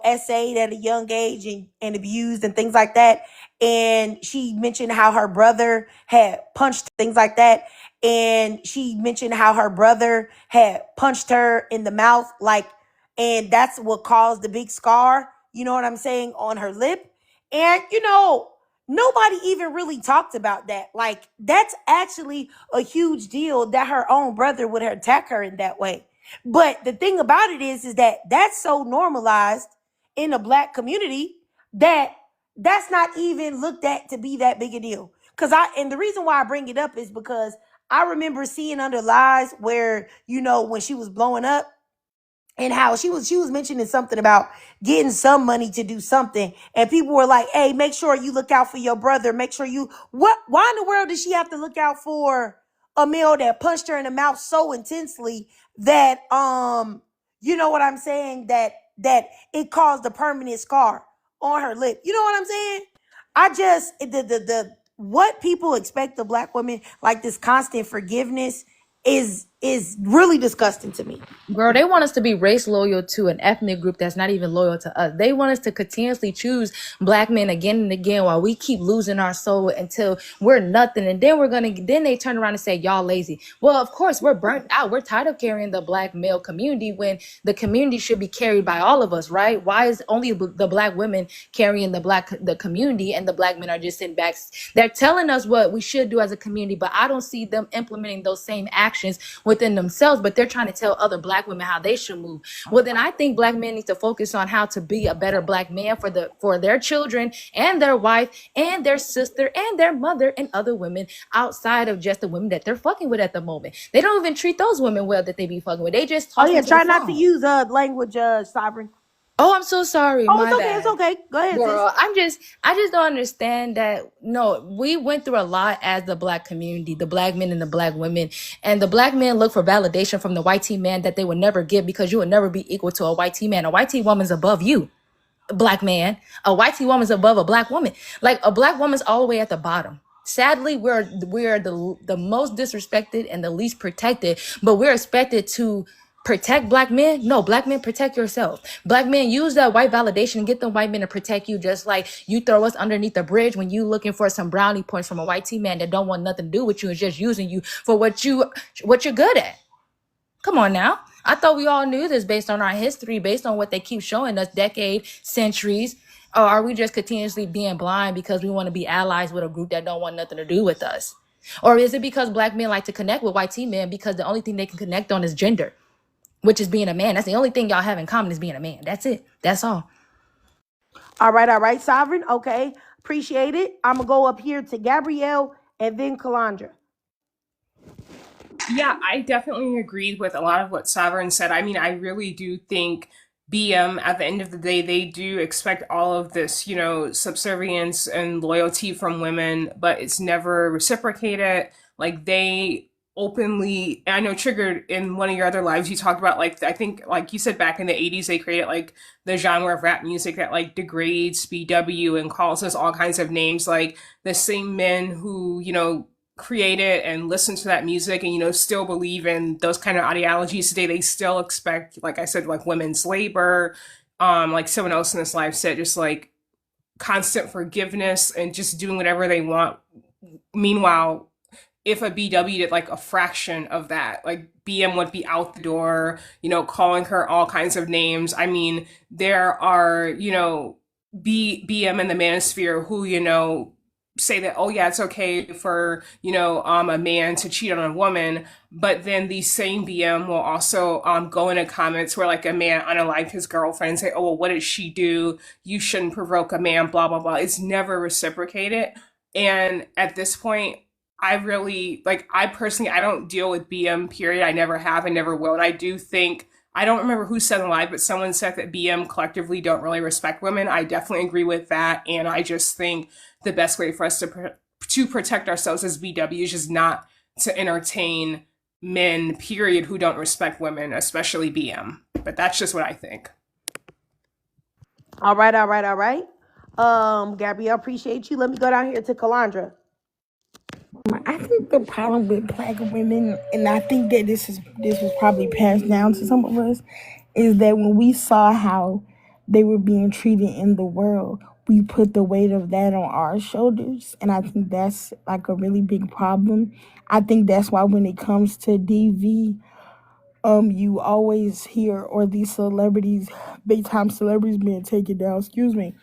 essayed at a young age and abused and things like that. And she mentioned how her brother had punched, things like that. And she mentioned how her brother had punched her in the mouth, like, and that's what caused the big scar, you know what I'm saying, on her lip. And nobody even really talked about that. Like, that's actually a huge deal that her own brother would attack her in that way. But the thing about it is that that's so normalized in the black community that that's not even looked at to be that big a deal. And the reason why I bring it up is because I remember seeing under lies where, when she was blowing up, and how she was mentioning something about getting some money to do something, and people were like, hey, make sure you look out for your brother, make sure why in the world did she have to look out for a male that punched her in the mouth so intensely that you know what I'm saying, that it caused a permanent scar on her lip? You know what I'm saying? I just, the what people expect of black women, like this constant forgiveness, is really disgusting to me. Girl, they want us to be race loyal to an ethnic group that's not even loyal to us. They want us to continuously choose black men again and again while we keep losing our soul until we're nothing. And then they turn around and say, y'all lazy. Well, of course, we're burnt out. We're tired of carrying the black male community when the community should be carried by all of us, right? Why is only the black women carrying the community, and the black men are just sitting back? They're telling us what we should do as a community, but I don't see them implementing those same actions within themselves, but they're trying to tell other black women how they should move. Well, then I think black men need to focus on how to be a better black man for their children and their wife and their sister and their mother and other women outside of just the women that they're fucking with at the moment. They don't even treat those women well that they be fucking with. They just Oh toss yeah, them to try the not to side. use language, Sovereign. Oh, I'm so sorry. Oh, My it's okay, bad. it's okay. Go ahead, sis. Girl, I just don't understand that. No, we went through a lot as the black community, the black men and the black women. And the black men look for validation from the white tea man that they would never give, because you would never be equal to a white tea man. A white tea woman's above you, black man. A white tea woman's above a black woman. Like, a black woman's all the way at the bottom. Sadly, we're the most disrespected and the least protected, but we're expected to protect black men. No, black men, protect yourself. Black men, use that white validation and get the white men to protect you, just like you throw us underneath the bridge when you looking for some brownie points from a white tea man that don't want nothing to do with you and just using you for what you're good at. Come on now. I thought we all knew this based on our history, based on what they keep showing us decades, centuries. Or are we just continuously being blind because we want to be allies with a group that don't want nothing to do with us? Or is it because black men like to connect with white teen men because the only thing they can connect on is gender? which is being a man. That's the only thing y'all have in common is being a man. That's it. That's all. All right, Sovereign. Okay, appreciate it. I'm gonna go up here to Gabrielle and then Kalandra. Yeah, I definitely agreed with a lot of what Sovereign said. I mean, I really do think BM, at the end of the day, they do expect all of this, subservience and loyalty from women, but it's never reciprocated. Like, they openly, and I know Triggered in one of your other lives, you talked about, like, I think, like you said, back in the 80s, they created, like, the genre of rap music that, like, degrades BW and calls us all kinds of names. Like, the same men who, create it and listen to that music and still believe in those kind of ideologies today, they still expect, like I said, like women's labor, like someone else in this live said, just like constant forgiveness and just doing whatever they want. Meanwhile, if a BW did like a fraction of that, like BM would be out the door, calling her all kinds of names. I mean, there are, BM in the manosphere who, say that, oh yeah, it's okay for a man to cheat on a woman, but then the same BM will also go into comments where like a man unalived his girlfriend and say, oh well, what did she do, you shouldn't provoke a man, blah blah blah. It's never reciprocated. And at this point, I personally, I don't deal with BM, period. I never have and never will. And I do think, I don't remember who said in live, but someone said that BM collectively don't really respect women. I definitely agree with that. And I just think the best way for us to protect ourselves as BW is just not to entertain men, period, who don't respect women, especially BM. But that's just what I think. All right. Gabrielle, appreciate you. Let me go down here to Kalandra. I think the problem with black women, and I think that this was probably passed down to some of us, is that when we saw how they were being treated in the world, we put the weight of that on our shoulders, and I think that's like a really big problem. I think that's why when it comes to DV, you always hear, or these celebrities, big time celebrities being taken down. Excuse me,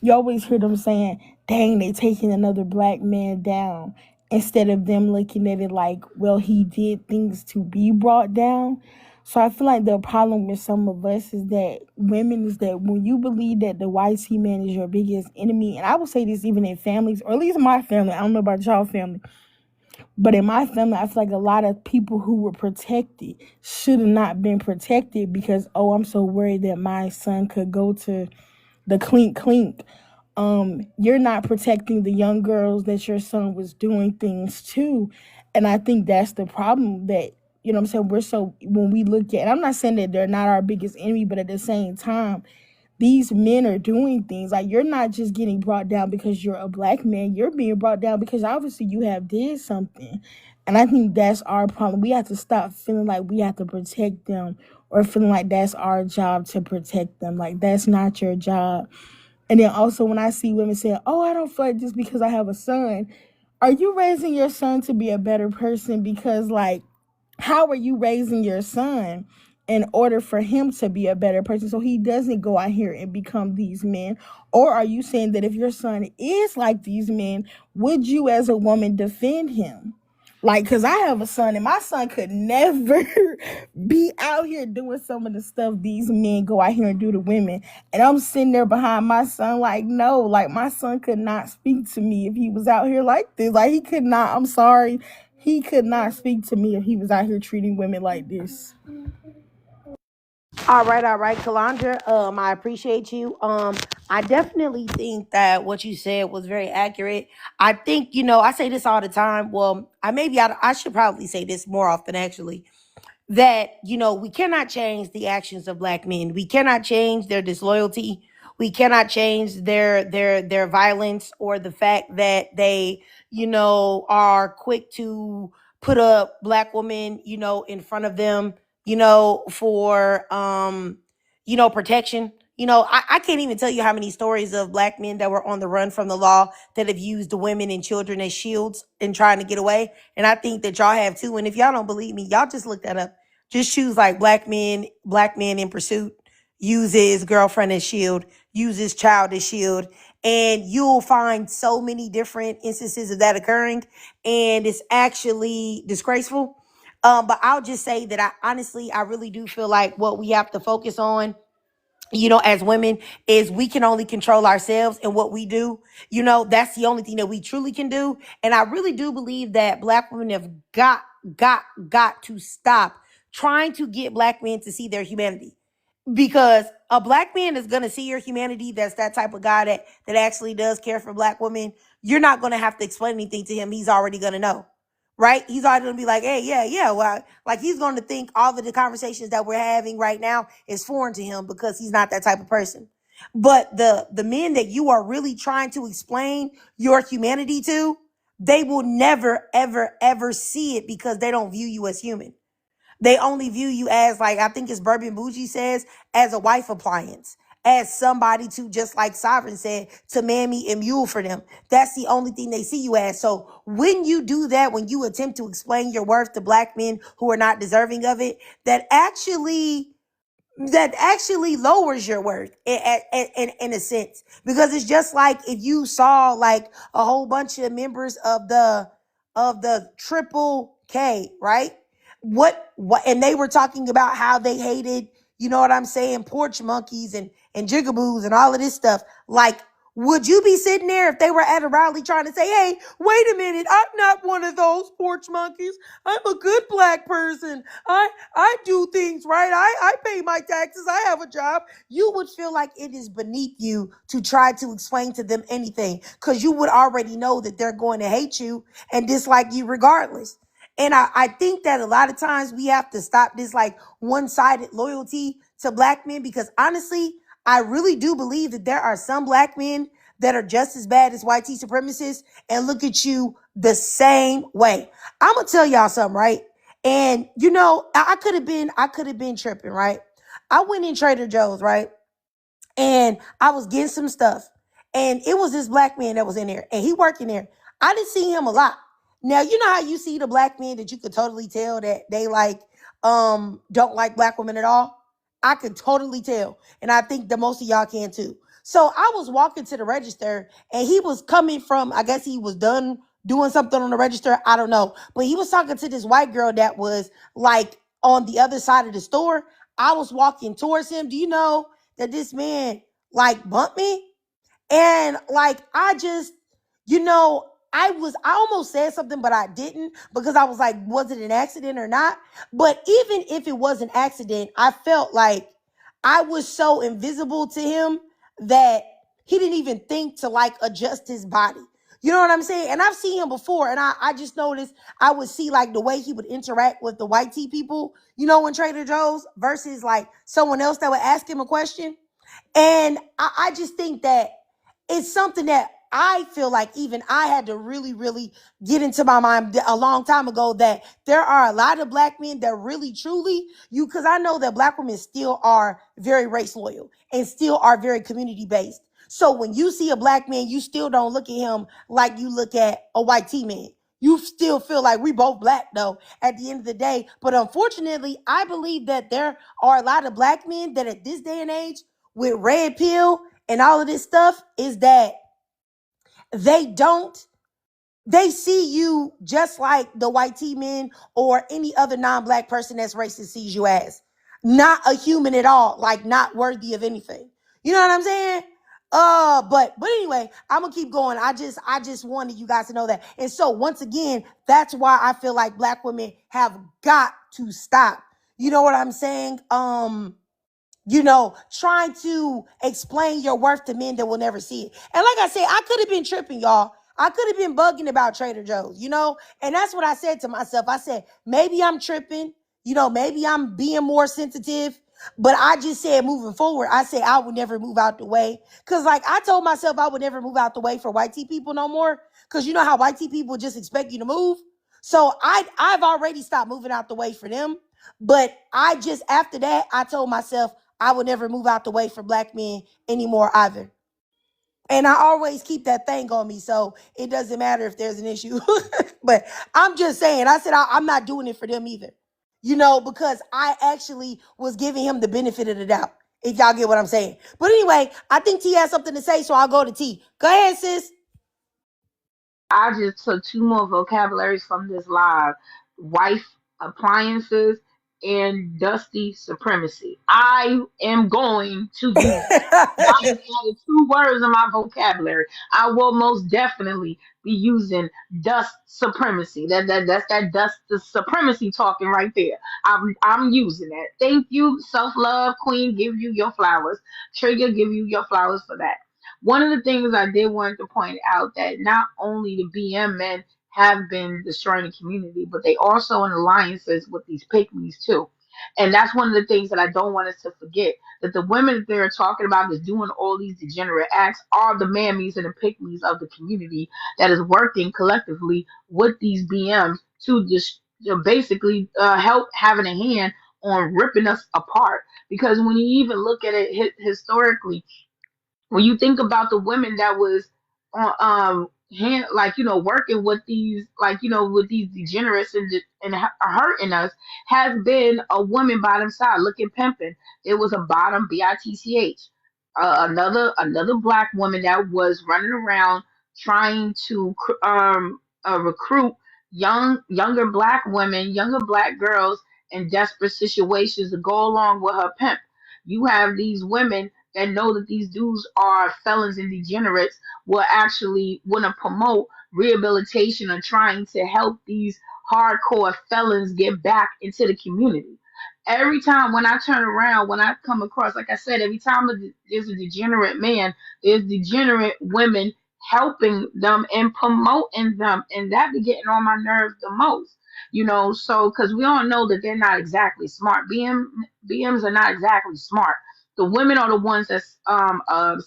you always hear them saying, dang, they taking another black man down, instead of them looking at it like, well, he did things to be brought down. So I feel like the problem with some of us is that women is that when you believe that the white man is your biggest enemy, and I would say this even in families, or at least my family, I don't know about y'all family, but in my family, I feel like a lot of people who were protected should have not been protected because, oh, I'm so worried that my son could go to the clink clink. You're not protecting the young girls that your son was doing things to. And I think that's the problem that, you know what I'm saying, when we look at, and I'm not saying that they're not our biggest enemy, but at the same time, these men are doing things like you're not just getting brought down because you're a black man, you're being brought down because obviously you have did something. And I think that's our problem. We have to stop feeling like we have to protect them or feeling like that's our job to protect them. Like that's not your job. And then also when I see women saying, oh, I don't feel like just because I have a son, are you raising your son to be a better person? Because like, how are you raising your son in order for him to be a better person so he doesn't go out here and become these men? Or are you saying that if your son is like these men, would you as a woman defend him? Like, because I have a son and my son could never be out here doing some of the stuff these men go out here and do to women. And I'm sitting there behind my son like, no, like my son could not speak to me if he was out here like this. Like he could not, I'm sorry. He could not speak to me if he was out here treating women like this. All right, Kalandra. I appreciate you. I definitely think that what you said was very accurate. I think, I say this all the time. Well, I should probably say this more often actually. That, we cannot change the actions of black men. We cannot change their disloyalty. We cannot change their violence or the fact that they, are quick to put a black woman, in front of them, for protection. I can't even tell you how many stories of black men that were on the run from the law that have used the women and children as shields and trying to get away. And I think that y'all have too. And if y'all don't believe me, y'all just look that up. Just choose like black men in pursuit, uses girlfriend as shield, uses child as shield, and you'll find so many different instances of that occurring. And it's actually disgraceful. But I'll just say that I really do feel like what we have to focus on, as women, is we can only control ourselves and what we do. That's the only thing that we truly can do. And I really do believe that black women have got to stop trying to get black men to see their humanity, because a black man is going to see your humanity. That's that type of guy that actually does care for black women. You're not going to have to explain anything to him. He's already going to know, right? He's already going to be like, hey, yeah, well, like, he's going to think all of the conversations that we're having right now is foreign to him, because he's not that type of person. But the men that you are really trying to explain your humanity to, they will never ever ever see it, because they don't view you as human. They only view you as, like, I think it's Bourbon Bougie says, as a wife appliance, as somebody to, just like Sovereign said, to mammy and mule for them. That's the only thing they see you as. So when you do that, when you attempt to explain your worth to black men who are not deserving of it, that actually lowers your worth in a sense, because it's just like if you saw like a whole bunch of members of the triple K, right? What and they were talking about how they hated, you know what I'm saying, porch monkeys and jigaboos and all of this stuff. Like, would you be sitting there if they were at a rally trying to say, hey, wait a minute, I'm not one of those porch monkeys. I'm a good black person. I do things right. I pay my taxes. I have a job. You would feel like it is beneath you to try to explain to them anything, because you would already know that they're going to hate you and dislike you regardless. And I think that a lot of times we have to stop this like one-sided loyalty to black men, because honestly, I really do believe that there are some black men that are just as bad as white supremacists and look at you the same way. I'm gonna tell y'all something, right? And I could have been tripping, right? I went in Trader Joe's, right? And I was getting some stuff. And it was this black man that was in there, and he working there. I didn't see him a lot. Now, you know how you see the black men that you could totally tell that they like don't like black women at all? I could totally tell. And I think that most of y'all can too. So I was walking to the register, and he was coming from, I guess he was done doing something on the register. I don't know. But he was talking to this white girl that was like on the other side of the store. I was walking towards him. Do you know that this man like bumped me? And like, I almost said something, but I didn't, because I was like, was it an accident or not? But even if it was an accident, I felt like I was so invisible to him that he didn't even think to like adjust his body. You know what I'm saying? And I've seen him before, and I just noticed I would see like the way he would interact with the white tea people, in Trader Joe's versus like someone else that would ask him a question. And I just think that it's something that I feel like even I had to really, really get into my mind a long time ago, that there are a lot of black men that really, truly, because I know that black women still are very race loyal and still are very community based. So when you see a black man, you still don't look at him like you look at a white T man. You still feel like we both black though at the end of the day. But unfortunately, I believe that there are a lot of black men that at this day and age, with red pill and all of this stuff, is that they don't they see you just like the white T men or any other non-black person that's racist sees you as. Not a human at all, like not worthy of anything. You know what I'm saying? But anyway, I'm gonna keep going. I just wanted you guys to know that. And so once again, that's why I feel like black women have got to stop. You know what I'm saying? Trying to explain your worth to men that will never see it. And like I said, I could have been tripping, y'all. I could have been bugging about Trader Joe's, and that's what I said to myself. I said, maybe I'm tripping, maybe I'm being more sensitive. But I just said, moving forward, I said I would never move out the way. Because like I told myself I would never move out the way for white tea people no more. Because you know how white tea people just expect you to move. So I've already stopped moving out the way for them. But after that, I told myself I would never move out the way for black men anymore either. And I always keep that thing on me, so it doesn't matter if there's an issue. But I'm just saying, I said I'm not doing it for them either. Because I actually was giving him the benefit of the doubt, if y'all get what I'm saying. But anyway, I think T has something to say, so I'll go to T. Go ahead, sis. I just took two more vocabularies from this live. Wife appliances, and dusty supremacy. I am going to use that. I just added 2 words in my vocabulary. I will most definitely be using dust supremacy. That's that dust supremacy talking right there. I'm using that. Thank you, self love queen. Give you your flowers. Trigger, give you your flowers for that. One of the things I did want to point out that not only the BM men have been destroying the community, but they also in alliances with these pygmies too. And that's one of the things that I don't want us to forget, that the women that they're talking about that's doing all these degenerate acts are the mammies and the pygmies of the community that is working collectively with these BMs to just basically help having a hand on ripping us apart. Because when you even look at it historically, when you think about the women that was like working with these with these degenerates and hurting us, has been a woman by them side. Look at pimping. It was a bottom bitch, another black woman that was running around trying to recruit younger black women, younger black girls in desperate situations to go along with her pimp. You have these women that know that these dudes are felons and degenerates will actually want to promote rehabilitation or trying to help these hardcore felons get back into the community. Every time when I turn around, when I come across, like I said, every time there's a degenerate man, there's degenerate women helping them and promoting them, and that be getting on my nerves the most. So because we all know that they're not exactly smart. BMs are not exactly smart. The women are the ones that's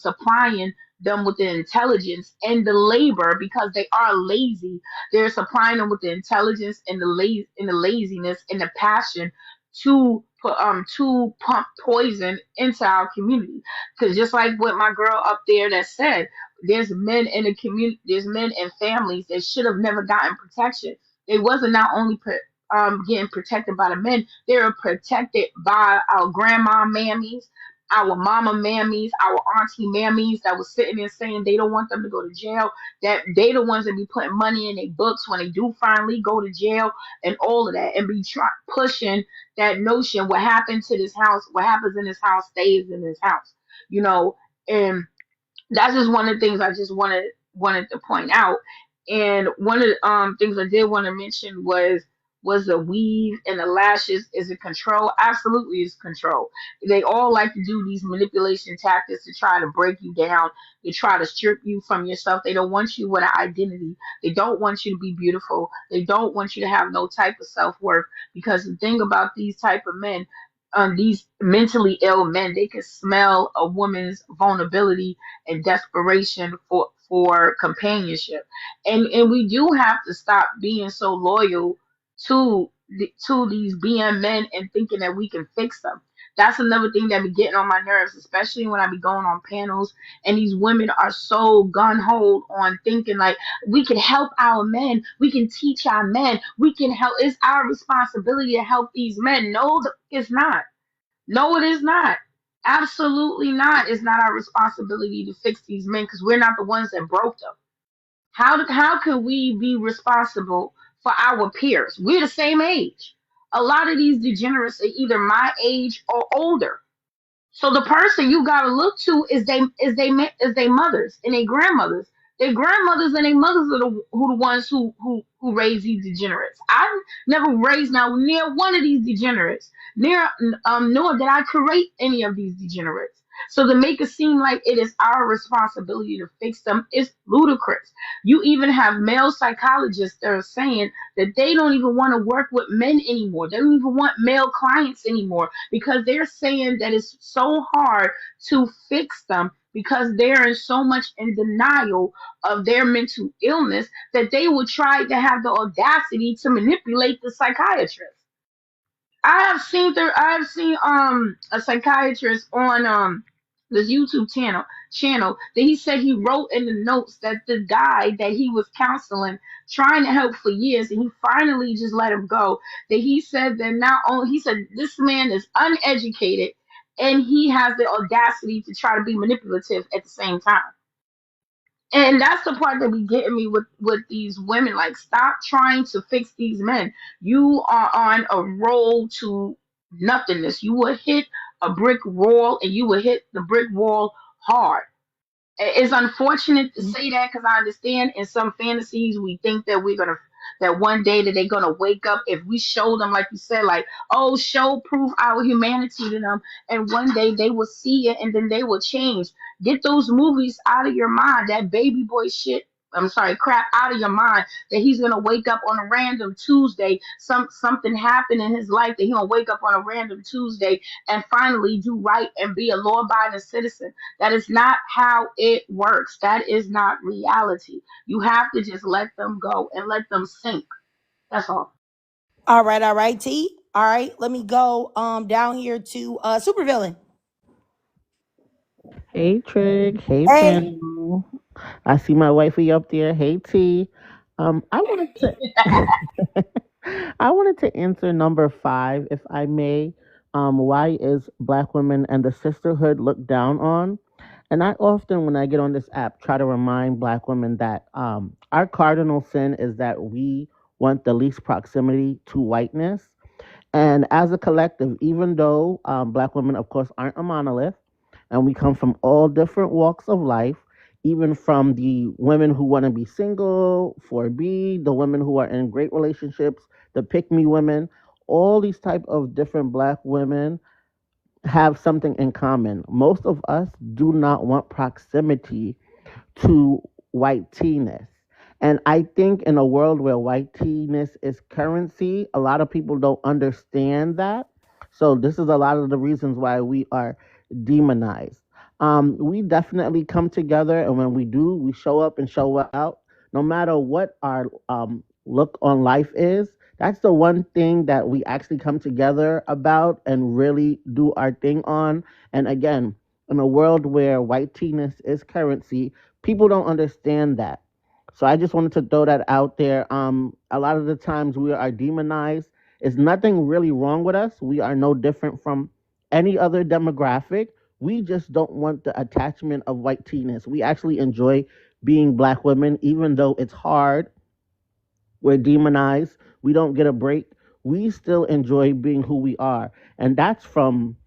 supplying them with the intelligence and the labor because they are lazy. They're supplying them with the intelligence and the laziness and the passion to pump poison into our community. Because just like what my girl up there that said, there's men in the community, there's men and families that should have never gotten protection. They wasn't not only getting protected by the men, they were protected by our grandma mammies, our mama mammies, our auntie mammies that was sitting there saying they don't want them to go to jail, that they the ones that be putting money in their books when they do finally go to jail and all of that, and be pushing that notion, what happened to this house, what happens in this house stays in this house, and that's just one of the things I just wanted to point out. And one of the things I did want to mention was the weave and the lashes. Is it control? Absolutely, it's control. They all like to do these manipulation tactics to try to break you down, to try to strip you from yourself. They don't want you with an identity. They don't want you to be beautiful. They don't want you to have no type of self-worth. Because the thing about these type of men, these mentally ill men, they can smell a woman's vulnerability and desperation for companionship, and we do have to stop being so loyal to these BM men and thinking that we can fix them. That's another thing that be getting on my nerves, especially when I be going on panels and these women are so gun ho on thinking like we can help our men, we can teach our men, we can help. It's our responsibility to help these men. No, it's not. No, it is not. Absolutely not. It's not our responsibility to fix these men because we're not the ones that broke them. How can we be responsible for our peers? We're the same age. A lot of these degenerates are either my age or older. So the person you gotta look to is they mothers and their grandmothers. Their grandmothers and their mothers are the ones who raise these degenerates. I never raised now near one of these degenerates. Nor did I create any of these degenerates. So to make it seem like it is our responsibility to fix them is ludicrous. You even have male psychologists that are saying that they don't even want to work with men anymore. They don't even want male clients anymore because they're saying that it's so hard to fix them because they're in so much in denial of their mental illness that they will try to have the audacity to manipulate the psychiatrist. I have seen a psychiatrist on this YouTube channel that he said he wrote in the notes that the guy that he was counseling, trying to help for years, and he finally just let him go. That he said that not only he said this man is uneducated and he has the audacity to try to be manipulative at the same time. And that's the part that be getting me with these women. Like, stop trying to fix these men. You are on a roll to nothingness. You will hit a brick wall, and you will hit the brick wall hard. It's unfortunate to say that, because I understand in some fantasies we think that we're gonna, that one day that they're gonna wake up, if we show them, like you said, like, oh, show prove our humanity to them, and one day they will see it and then they will change. Get those movies out of your mind, that baby boy shit, I'm sorry, crap, out of your mind, that he's gonna wake up on a random Tuesday, something happened in his life that he's gonna wake up on a random Tuesday and finally do right and be a law abiding citizen. That is not how it works. That is not reality. You have to just let them go and let them sink. That's all. All right, T. All right, let me go down here to supervillain. Hey Trig, hey Hey. panel. I see my wifey up there. Hey T. I wanted to I wanted to answer number 5, if I may. Why is Black women and the sisterhood looked down on? And I often, when I get on this app, try to remind Black women that our cardinal sin is that we want the least proximity to whiteness. And as a collective, even though Black women, of course, aren't a monolith, and we come from all different walks of life, even from the women who want to be single, 4B, the women who are in great relationships, the Pickme women, all these type of different Black women have something in common. Most of us do not want proximity to white T-ness. And I think in a world where white T-ness is currency, a lot of people don't understand that. So this is a lot of the reasons why we are demonized. We definitely come together, and when we do, we show up and show out. No matter what our look on life is, that's the one thing that we actually come together about and really do our thing on. And again, in a world where white T-ness is currency, people don't understand that. So I just wanted to throw that out there. A lot of the times we are demonized. There's nothing really wrong with us. We are no different from any other demographic. We just don't want the attachment of white teeness. We actually enjoy being Black women, even though it's hard. We're demonized. We don't get a break. We still enjoy being who we are. And that's from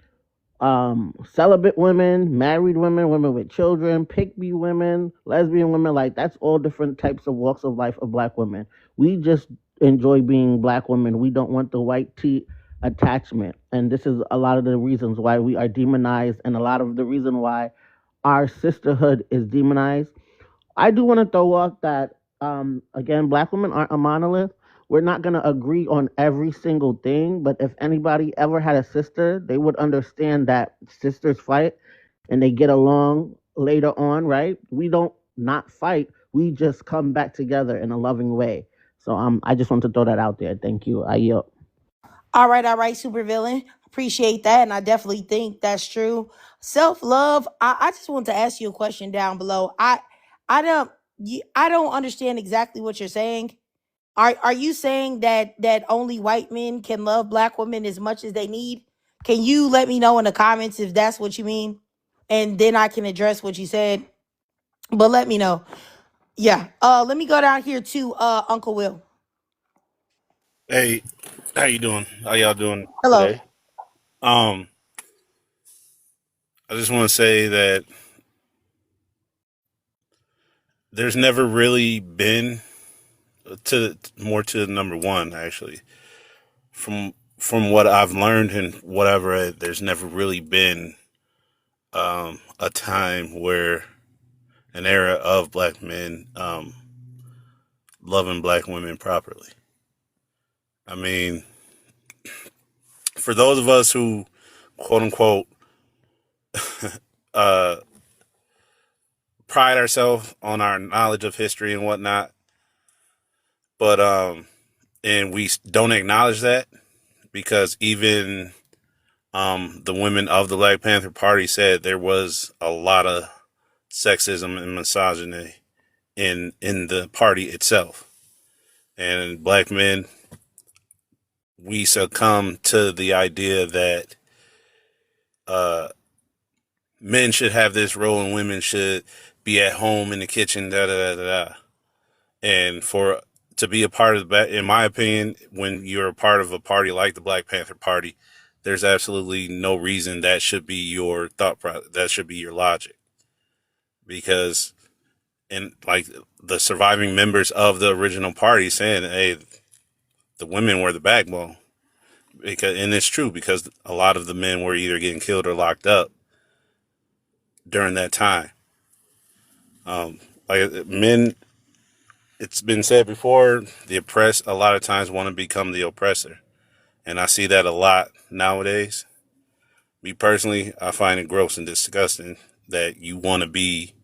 celibate women, married women, women with children, pick me women, lesbian women, like that's all different types of walks of life of Black women. We just enjoy being Black women. We don't want the white tea attachment. And this is a lot of the reasons why we are demonized, and a lot of the reason why our sisterhood is demonized. I do want to throw out that again, Black women aren't a monolith. We're not gonna agree on every single thing, but if anybody ever had a sister, they would understand that sisters fight and they get along later on, right? We don't not fight. We just come back together in a loving way. So I just want to throw that out there. Thank you. I yield. All right, supervillain. Appreciate that, and I definitely think that's true. Self love. I just want to ask you a question down below. I don't I don't understand exactly what you're saying. Are you saying that only white men can love Black women as much as they need? Can you let me know in the comments if that's what you mean, and then I can address what you said. But let me know. Yeah. Let me go down here to Uncle Will. Hey, how you doing? How y'all doing Hello. today? Um, I just want to say that there's never really been to more to number one actually. From what I've learned and whatever, there's never really been a time where an era of Black men loving Black women properly. I mean, for those of us who quote unquote uh, pride ourselves on our knowledge of history and whatnot, but and we don't acknowledge that because even the women of the Black Panther Party said there was a lot of sexism and misogyny in the party itself, and Black men, we succumb to the idea that uh, men should have this role and women should be at home in the kitchen, da da da da. Da. And for to be a part of the, in my opinion, when you're a part of a party like the Black Panther Party, there's absolutely no reason that should be your thought process. That should be your logic, because and like the surviving members of the original party saying, "Hey, the women were the backbone," because and it's true because a lot of the men were either getting killed or locked up during that time. Like men, it's been said before, the oppressed a lot of times want to become the oppressor. And I see that a lot nowadays. Me personally, I find it gross and disgusting that you want to be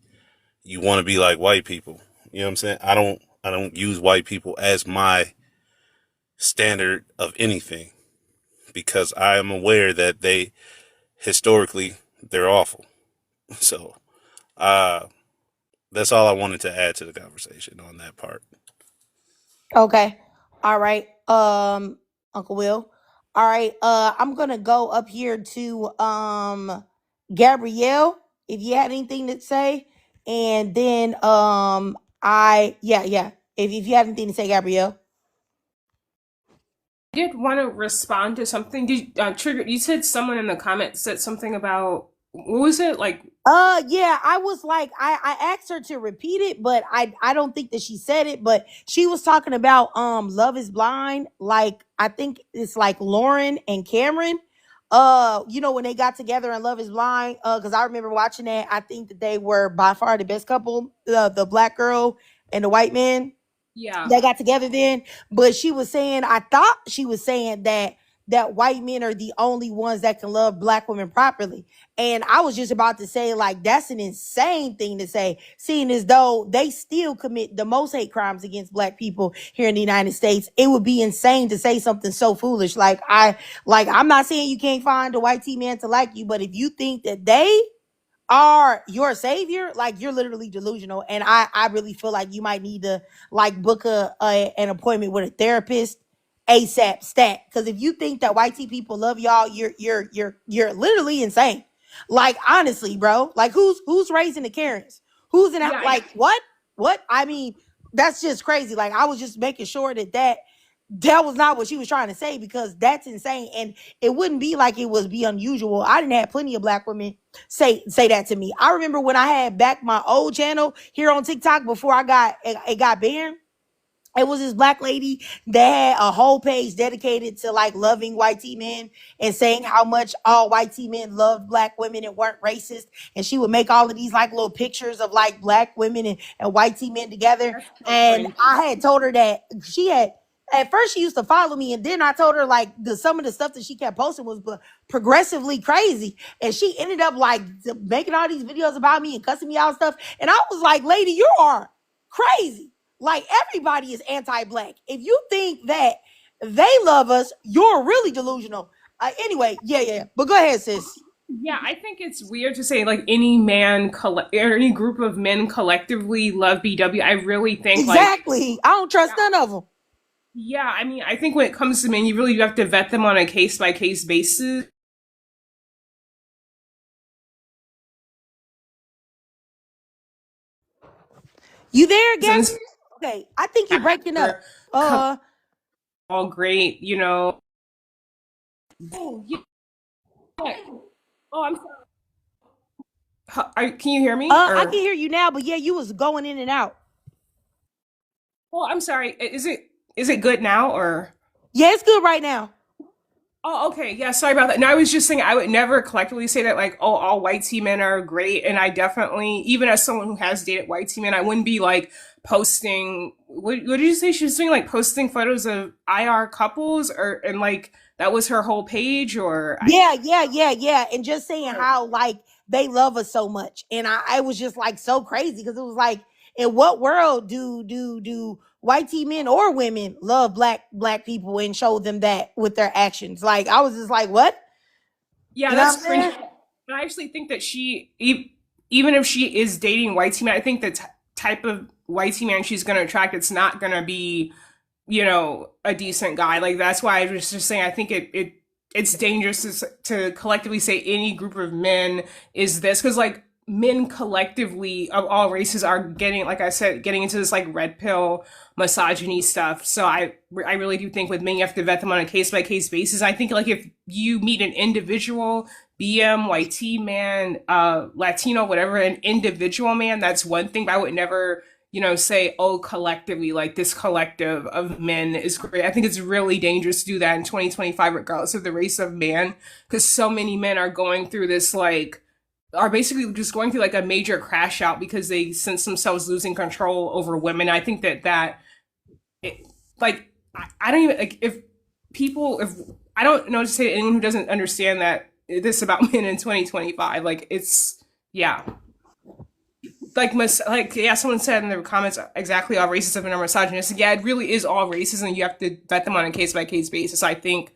like white people. You know what I'm saying? I don't use white people as my standard of anything because I am aware that they historically they're awful. So, uh that's all I wanted to add to the conversation on that part. Okay. All right. Uncle Will. All right. I'm gonna go up here to Gabrielle, if you had anything to say. And then I yeah, yeah. If you have anything to say, Gabrielle. I did want to respond to something. Did Trigger? You said someone in the comments said something about what was it like? Yeah, I was like, I asked her to repeat it, but I don't think that she said it, but she was talking about Love is Blind. Like, I think it's like Lauren and Cameron. When they got together in Love is Blind, because I remember watching that. I think that they were by far the best couple, the black girl and the white man. Yeah, They got together then, but she was saying, I thought she was saying that white men are the only ones that can love black women properly. And I was just about to say, like, that's an insane thing to say, seeing as though they still commit the most hate crimes against black people here in the United States. It would be insane to say something so foolish. I'm not saying you can't find a white T man to like you, but if you think that they are your savior, like, you're literally delusional. And I really feel like you might need to like book an appointment with a therapist ASAP stat. Because if you think that white tea people love y'all, you're literally insane. Like, honestly, bro, like, who's raising the Karens? Who's in yeah, like what I mean, that's just crazy. Like, I was just making sure that was not what she was trying to say, because that's insane. And it wouldn't be like it was be unusual. I didn't have plenty of black women say that to me. I remember when I had back my old channel here on TikTok before it got banned. It was this black lady that had a whole page dedicated to like loving white tea men and saying how much all white tea men loved black women and weren't racist. And she would make all of these like little pictures of like black women and white tea men together. that's so And cringe. I had told her that she had at first she used to follow me, and then I told her like some of the stuff that she kept posting was progressively crazy, and she ended up like making all these videos about me and cussing me out and stuff. And I was like, lady, you are crazy. Like, everybody is anti-black. If you think that they love us, you're really delusional. Anyway, yeah. But go ahead, sis. Yeah, I think it's weird to say like any man or any group of men collectively love BW. I really think like Exactly. I don't trust none of them. yeah, I mean, I think when it comes to men, you really do have to vet them on a case by case basis. You there, And Gabriel? Okay, I think you're breaking up. they're Uh, all great, you know. Oh, yeah. Oh, I'm sorry. Can you hear me? I can Or hear you now, but yeah, you was going in and out. oh, I'm sorry. Is it good now or? Yeah, it's good right now. Oh, okay. Yeah, sorry about that. No, I was just saying I would never collectively say that like, oh, all white tea men are great. And I definitely, even as someone who has dated white tea men, I wouldn't be like posting. What did you say? She was doing like posting photos of IR couples, or and like that was her whole page, or I. Yeah. And just saying how like they love us so much. And I was just like so crazy, because it was like, in what world do white tea men or women love black people and show them that with their actions? Like, I was just like, what? Yeah, You know that's what I'm cringe. saying? But I actually think that even if she is dating white tea man, I think the type of white tea man she's going to attract, it's not going to be, a decent guy. Like that's why I was just saying, I think it's dangerous to collectively say any group of men is this because like men collectively of all races are getting, like I said, getting into this like red pill misogyny stuff. So I really do think with men, you have to vet them on a case by case basis. I think like if you meet an individual BM, YT man, Latino, whatever, an individual man, that's one thing. But I would never, say, oh, collectively, like this collective of men is great. I think it's really dangerous to do that in 2025, regardless of the race of man, because so many men are going through this like are basically just going through like a major crash out because they sense themselves losing control over women. I think that it, like I don't even like if I don't know to say to anyone who doesn't understand that this about men in 2025, like it's yeah. Like yeah, someone said in the comments exactly all racism and misogynistic. Yeah, it really is all racism. You have to vet them on a case by case basis. I think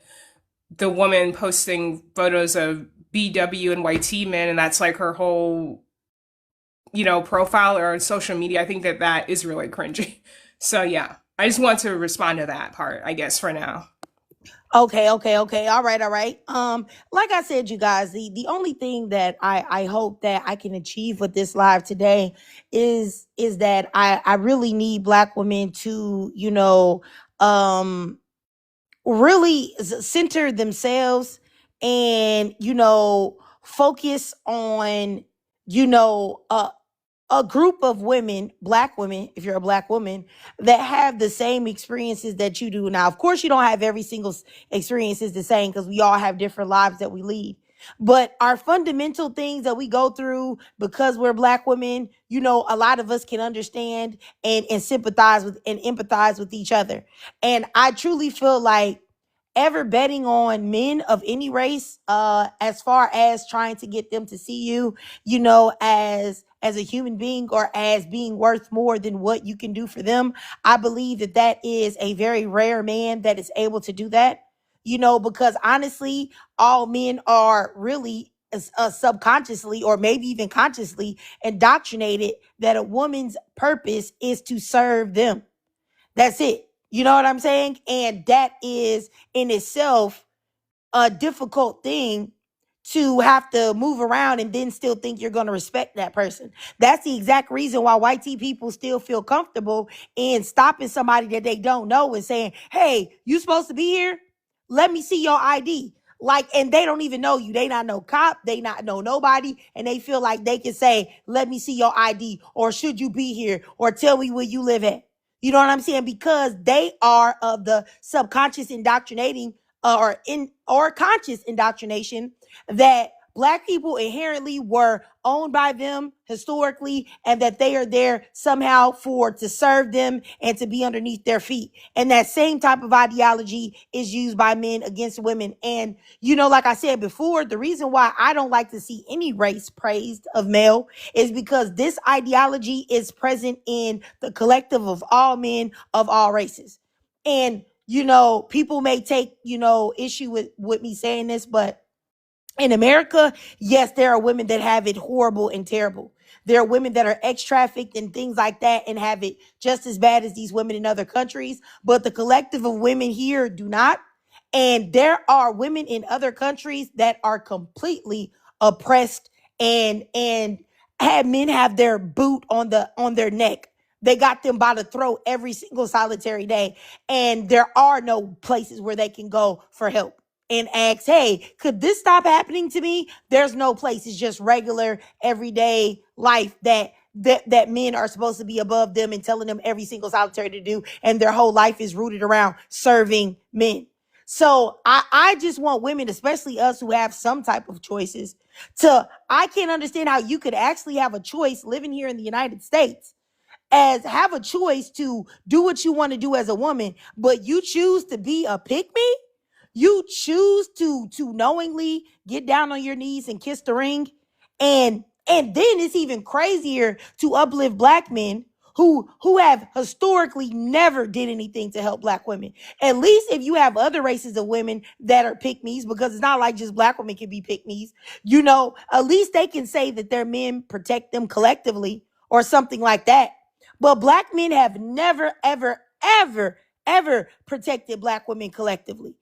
the woman posting photos of BW and YT men, and that's like her whole, profile or social media. I think that is really cringy. So yeah, I just want to respond to that part, I guess, for now. Okay. All right. Like I said, you guys, the only thing that I hope that I can achieve with this live today is that I really need Black women to, really center themselves and, focus on, you know, uh, a group of women, Black women, if you're a Black woman, that have the same experiences that you do. Now, of course, you don't have every single experience is the same because we all have different lives that we lead. But our fundamental things that we go through because we're Black women, a lot of us can understand and sympathize with and empathize with each other. And I truly feel like ever betting on men of any race, as far as trying to get them to see you, as a human being or as being worth more than what you can do for them. I believe that is a very rare man that is able to do that, because honestly, all men are really subconsciously or maybe even consciously indoctrinated that a woman's purpose is to serve them. That's it. You know what I'm saying? And that is in itself a difficult thing to have to move around and then still think you're going to respect that person. That's the exact reason why white people still feel comfortable in stopping somebody that they don't know and saying, hey, you supposed to be here? Let me see your ID. Like, and they don't even know you. They not no cop. They not know nobody. And they feel like they can say, let me see your ID, or should you be here, or tell me where you live at. You know what I'm saying? Because they are of the subconscious indoctrinating or conscious indoctrination that Black people inherently were owned by them historically, and that they are there somehow to serve them and to be underneath their feet. And that same type of ideology is used by men against women. And, like I said before, the reason why I don't like to see any race praised of male is because this ideology is present in the collective of all men of all races. And, people may take, issue with me saying this, but in America, yes, there are women that have it horrible and terrible. There are women that are ex-trafficked and things like that and have it just as bad as these women in other countries. But the collective of women here do not. And there are women in other countries that are completely oppressed and have men have their boot on their neck. They got them by the throat every single solitary day. And there are no places where they can go for help and ask, hey, could this stop happening to me? There's no place. It's just regular, everyday life that men are supposed to be above them and telling them every single solitary to do. And their whole life is rooted around serving men. So I just want women, especially us who have some type of choices, I can't understand how you could actually have a choice living here in the United States as have a choice to do what you want to do as a woman, but you choose to be a pick me. You choose to knowingly get down on your knees and kiss the ring. And then it's even crazier to uplift Black men who have historically never did anything to help Black women. At least if you have other races of women that are pick-me's, because it's not like just Black women can be pick-me's, at least they can say that their men protect them collectively or something like that. But Black men have never, ever, ever, ever protected Black women collectively.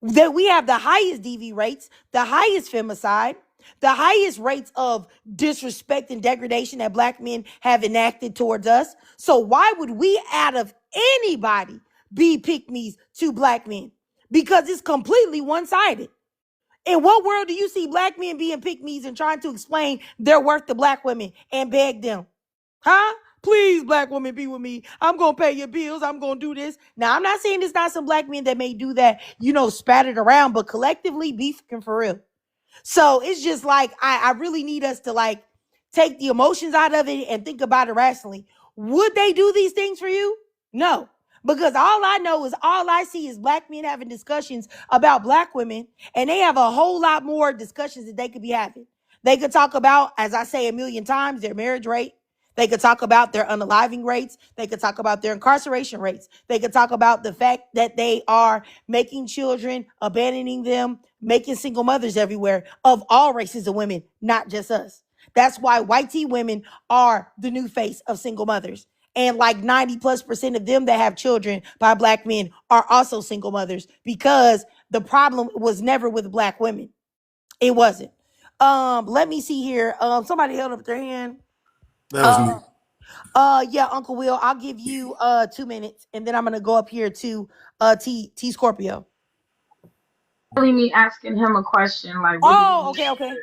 That we have the highest DV rates, the highest femicide, The highest rates of disrespect and degradation that black men have enacted towards us. So why would we, out of anybody, be pick-me's to black men? Because it's completely one-sided. In what world do you see black men being pick-me's and trying to explain their worth to black women and beg them? Huh? Please, black woman, be with me. I'm going to pay your bills. I'm going to do this. Now, I'm not saying there's not some black men that may do that, spat it around, but collectively, be fucking for real. So it's just like, I really need us to like take the emotions out of it and think about it rationally. Would they do these things for you? No. Because all I see is black men having discussions about black women, and they have a whole lot more discussions that they could be having. They could talk about, as I say a million times, their marriage rate. They could talk about their unaliving rates. They could talk about their incarceration rates. They could talk about the fact that they are making children, abandoning them, making single mothers everywhere of all races of women, not just us. That's why white tea women are the new face of single mothers. And like 90+% of them that have children by black men are also single mothers, because the problem was never with black women. It wasn't. Let me see here. Somebody held up their hand. That was me. Yeah, Uncle Will, I'll give you 2 minutes, and then I'm gonna go up here to T Scorpio. Really, me asking him a question like, what do you Oh, mean okay.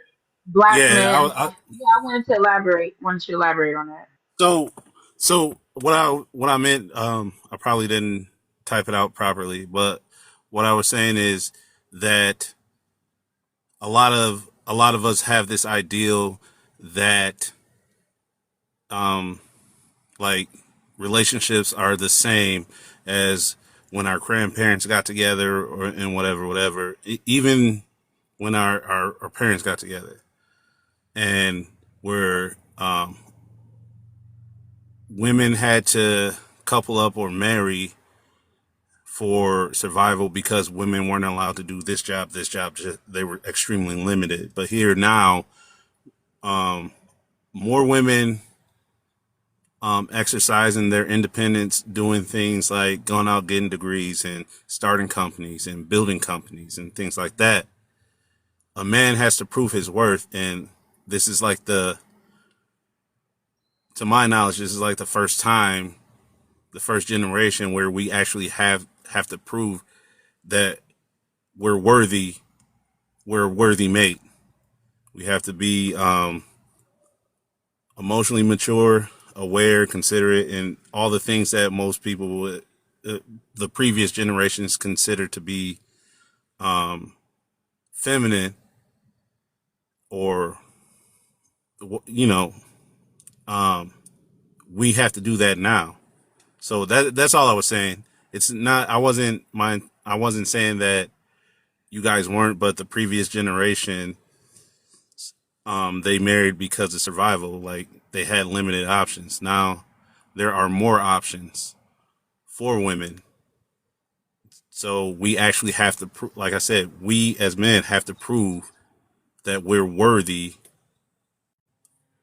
black Yeah, men? Yeah, I wanted to elaborate. Wanted you to elaborate on that. so what I meant, I probably didn't type it out properly, but what I was saying is that a lot of us have this ideal that like relationships are the same as when our grandparents got together or and whatever, even when our parents got together, and where women had to couple up or marry for survival because women weren't allowed to do this job. They were extremely limited. But here now, more women exercising their independence, doing things like going out, getting degrees and starting companies and building companies and things like that. A man has to prove his worth. And this is like to my knowledge, this is like the first time, the first generation where we actually have to prove that we're a worthy mate. We have to be emotionally mature, aware, considerate, and all the things that most people would, the previous generations consider to be feminine, or we have to do that now. So that's all I was saying. It's not. I wasn't saying that you guys weren't, but the previous generation, they married because of survival. Like, they had limited options. Now there are more options for women. So we actually have to, like I said, we as men have to prove that we're worthy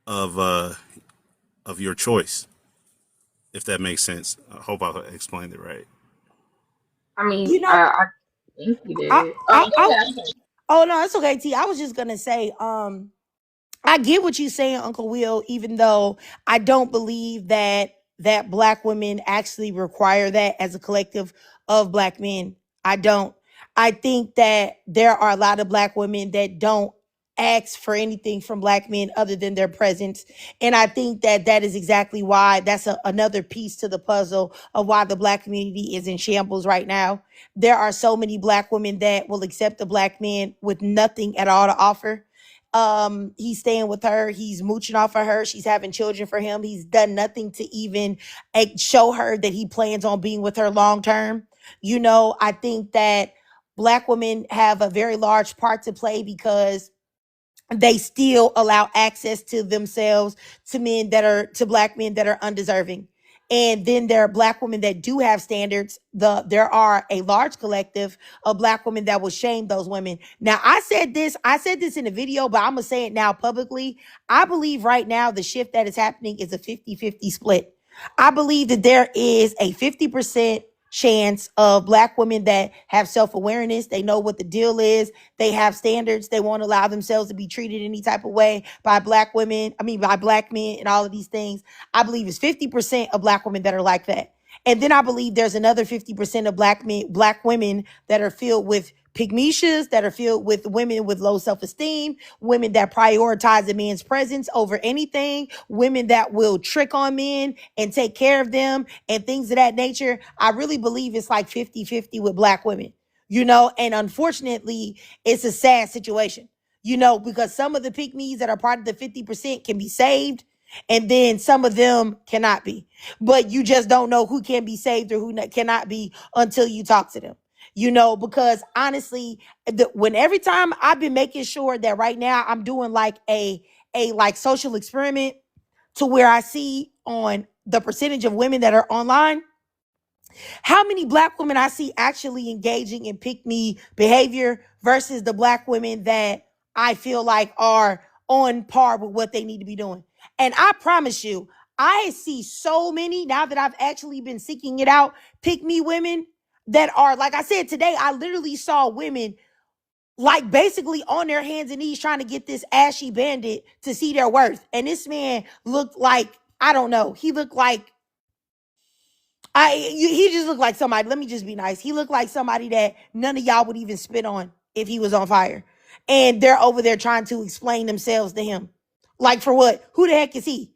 of your choice. If that makes sense. I hope I explained it right. I mean, You know, I think you I, did. I, Oh, I, yeah, okay. oh no, it's okay, T. I was just gonna say, I get what you're saying, Uncle Will, even though I don't believe that black women actually require that as a collective of black men. I don't. I think that there are a lot of black women that don't ask for anything from black men other than their presence. And I think that that is exactly why that's another piece to the puzzle of why the black community is in shambles right now. There are so many black women that will accept a black man with nothing at all to offer. He's staying with her, he's mooching off of her, she's having children for him, he's done nothing to even show her that he plans on being with her long term. I think that black women have a very large part to play because they still allow access to themselves to black men that are undeserving. And then there are black women that do have standards. There are a large collective of black women that will shame those women. Now, I said this in a video, but I'm gonna say it now publicly. I believe right now the shift that is happening is a 50-50 split. I believe that there is a 50% chance of black women that have self-awareness. They know what the deal is. They have standards. They won't allow themselves to be treated any type of way by black women. I mean, by black men and all of these things. I believe it's 50% of black women that are like that. And then I believe there's another 50% of black men, black women that are filled with pygmishas, that are filled with women with low self-esteem, women that prioritize a man's presence over anything, women that will trick on men and take care of them and things of that nature. I really believe it's like 50-50 with black women, and unfortunately, it's a sad situation, because some of the pygmies that are part of the 50% can be saved, and then some of them cannot be. But you just don't know who can be saved or who cannot be until you talk to them. Because honestly, when every time I've been making sure that right now I'm doing like a like social experiment to where I see on the percentage of women that are online, how many black women I see actually engaging in pick me behavior versus the black women that I feel like are on par with what they need to be doing. And I promise you, I see so many now that I've actually been seeking it out, pick me women that are, like I said today, I literally saw women like basically on their hands and knees trying to get this ashy bandit to see their worth. And this man looked like, I don't know, he looked like he just looked like somebody. Let me just be nice. He looked like somebody that none of y'all would even spit on if he was on fire. And they're over there trying to explain themselves to him. Like for what? Who the heck is he?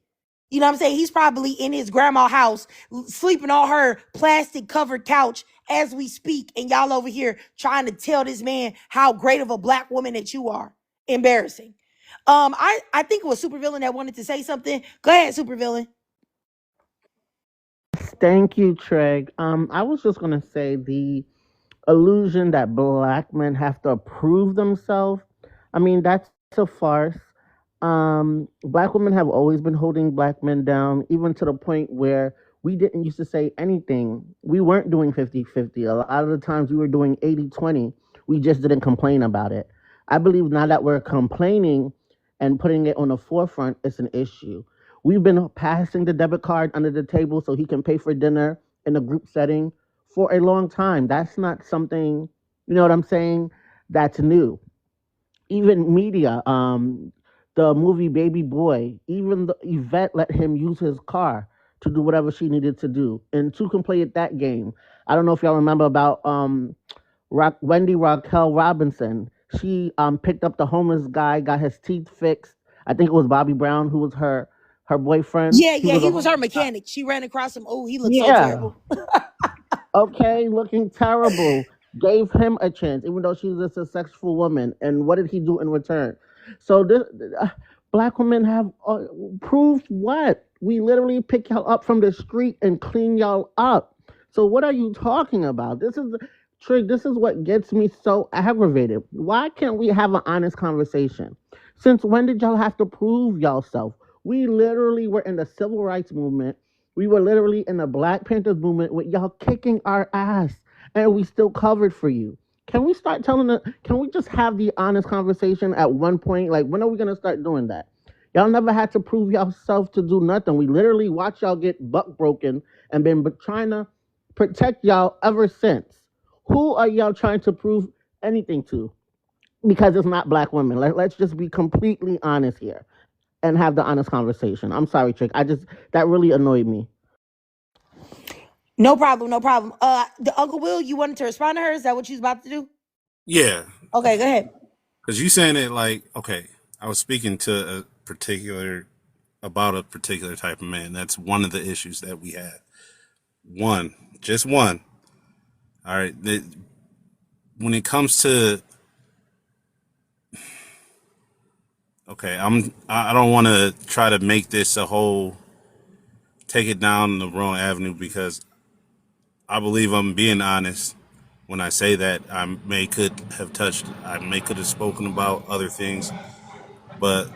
You know what I'm saying? He's probably in his grandma's house, sleeping on her plastic covered couch as we speak. And y'all over here trying to tell this man how great of a black woman that you are. Embarrassing. I think it was Supervillain that wanted to say something. Go ahead, Supervillain. Thank you, Treg. I was just gonna say the illusion that black men have to prove themselves. I mean, that's a farce. Black women have always been holding black men down, even to the point where we didn't used to say anything. We weren't doing 50-50. A lot of the times we were doing 80-20. We just didn't complain about it. I believe now that we're complaining and putting it on the forefront, it's an issue. We've been passing the debit card under the table so he can pay for dinner in a group setting for a long time. That's not something, you know what I'm saying, that's new. Even media, the movie Baby Boy, even the Yvette let him use his car to do whatever she needed to do. And two can play at that game. I don't know if y'all remember about Wendy Raquel Robinson. She picked up the homeless guy, got his teeth fixed. I think it was Bobby Brown who was her boyfriend. Yeah, He yeah, was a he was her homeless guy. mechanic. She ran across him. Oh, he looked so Yeah. terrible. Okay, looking terrible. Gave him a chance, even though she's a successful woman. And what did he do in return? So this, black women have proved what? We literally pick y'all up from the street and clean y'all up. So what are you talking about? This is Trig. This is what gets me so aggravated. Why can't we have an honest conversation? Since when did y'all have to prove yourself? We literally were in the civil rights movement. We were literally in the Black Panthers movement with y'all kicking our ass, and we still covered for you. Can we start telling the? Can we just have the honest conversation at one point? Like, when are we gonna start doing that? Y'all never had to prove yourself to do nothing. We literally watched y'all get buck broken and been trying to protect y'all ever since. Who are y'all trying to prove anything to? Because it's not black women. Let's just be completely honest here and have the honest conversation. I'm sorry, Trick. That really annoyed me. No problem, no problem. The Uncle Will, you wanted to respond to her? Is that what you was about to do? Yeah, Okay, go ahead. because you saying it like, okay, I was speaking to about a particular type of man. That's one of the issues that we have. One, just one. All right. When it comes to, okay, I don't want to try to make this a whole, take it down the wrong avenue, because I believe I'm being honest when I say that I may could have spoken about other things, but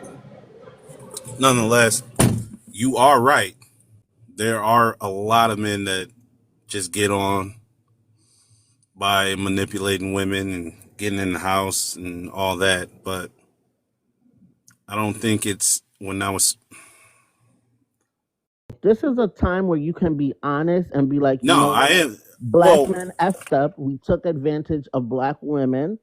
nonetheless, you are right. There are a lot of men that just get on by manipulating women and getting in the house and all that, but I don't think it's when I was. This is a time where you can be honest and be like, you No, know I what? am. Black Well, men effed up. We took advantage of black women,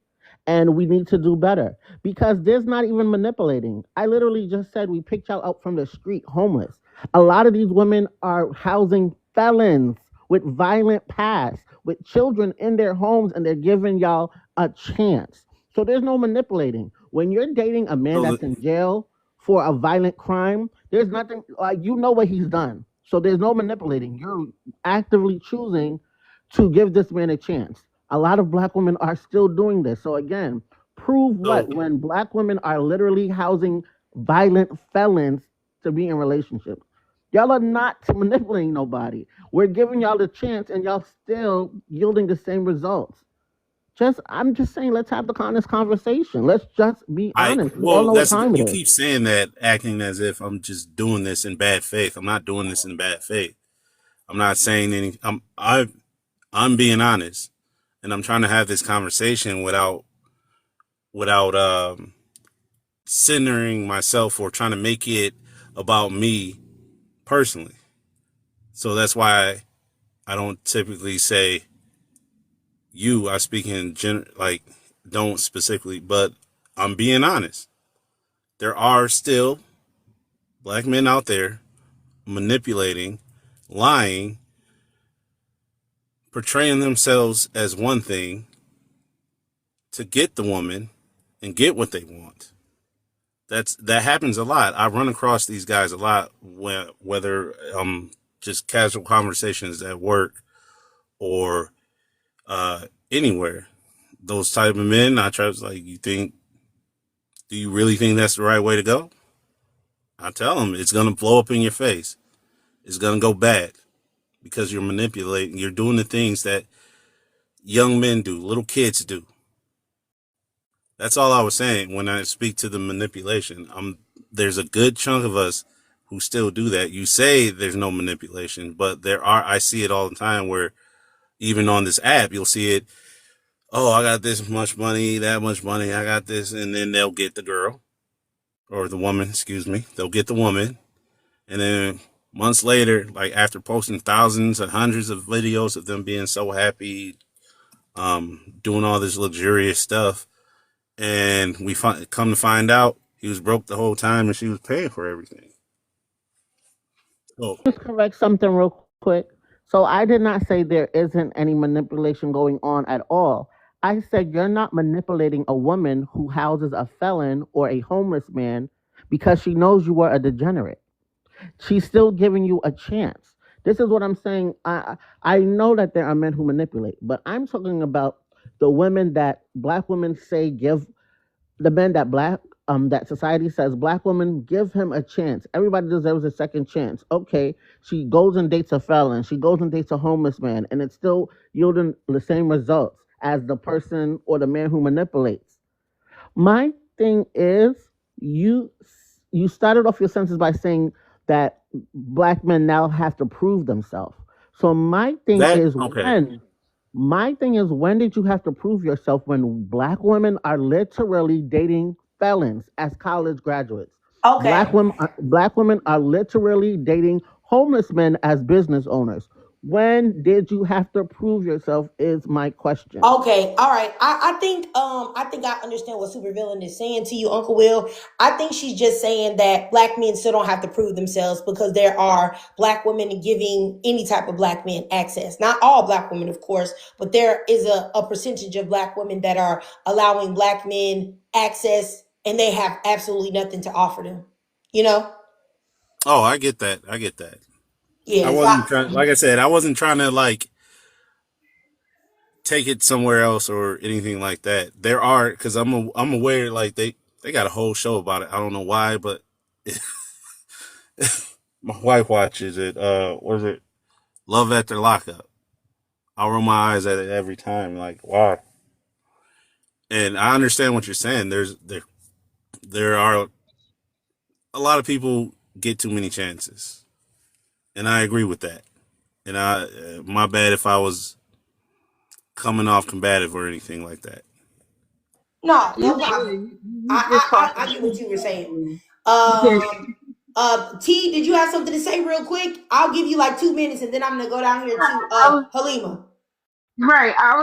and we need to do better because there's not even manipulating. I literally just said we picked y'all up from the street homeless. A lot of these women are housing felons with violent past, with children in their homes, and they're giving y'all a chance. So there's no manipulating. When you're dating a man so that's in jail for a violent crime, there's nothing like you know what he's done. So there's no manipulating. You're actively choosing to give this man a chance. A lot of black women are still doing this. So again, prove what? so When black women are literally housing violent felons to be in relationships. Y'all are not manipulating nobody. We're giving y'all the chance and y'all still yielding the same results. I'm just saying, let's have the honest conversation. Let's just be honest. We all know what that's time it you is. keep saying that, acting as if I'm just doing this in bad faith. I'm not doing this in bad faith. I'm not saying any. I'm being honest, and I'm trying to have this conversation without centering myself or trying to make it about me personally. So that's why I don't typically say you. I speak in like don't specifically, but I'm being honest. There are still black men out there manipulating, lying, portraying themselves as one thing to get the woman and get what they want. That happens a lot. I run across these guys a lot, whether just casual conversations at work or anywhere. Those type of men, I try to like, do you really think that's the right way to go? I tell them it's gonna blow up in your face. It's gonna go bad because you're manipulating. You're doing the things that young men do, little kids do. That's all I was saying when I speak to the manipulation. There's a good chunk of us who still do that. You say there's no manipulation, but I see it all the time where even on this app, you'll see it. Oh, I got this much money, that much money, I got this. And then they'll get the girl or the woman, excuse me. They'll get the woman. And then months later, like after posting thousands and hundreds of videos of them being so happy, doing all this luxurious stuff, and we come to find out he was broke the whole time and she was paying for everything. So, Just correct something real quick. So I did not say there isn't any manipulation going on at all. I said you're not manipulating a woman who houses a felon or a homeless man because she knows you are a degenerate. She's still giving you a chance. This is what I'm saying. I know that there are men who manipulate, but I'm talking about the women that black women say give the men that society says black women give him a chance. Everybody deserves a second chance. Okay, she goes and dates a felon. She goes and dates a homeless man, and it's still yielding the same results as the person or the man who manipulates. My thing is you you started off your sentence by saying that black men now have to prove themselves. So that, okay. when did you have to prove yourself when black women are literally dating felons as college graduates? Okay. Black women are literally dating homeless men as business owners. When did you have to prove yourself is my question. Okay, all right. I think I understand what Supervillain is saying to you, Uncle Will. I think she's just saying that black men still don't have to prove themselves because there are black women giving any type of black men access. Not all black women, of course, but there is a percentage of black women that are allowing black men access and they have absolutely nothing to offer them. You know? Oh, I get that. I get that. I Yeah. wasn't trying, like I said, I wasn't trying to like take it somewhere else or anything like that. There are, because I'm aware, like they got a whole show about it. I don't know why, but my wife watches it. What is it? Love After Lockup. I roll my eyes at it every time. Like, why? And I understand what you're saying. There are a lot of people get too many chances, and I agree with that. And my bad if I was coming off combative or anything like that. No, You no good. problem. You just I talking get what truth, you were saying. basically. You just T, did you have something to say real quick? I'll give you like 2 minutes and then I'm gonna go down here to I was Halima. Right. I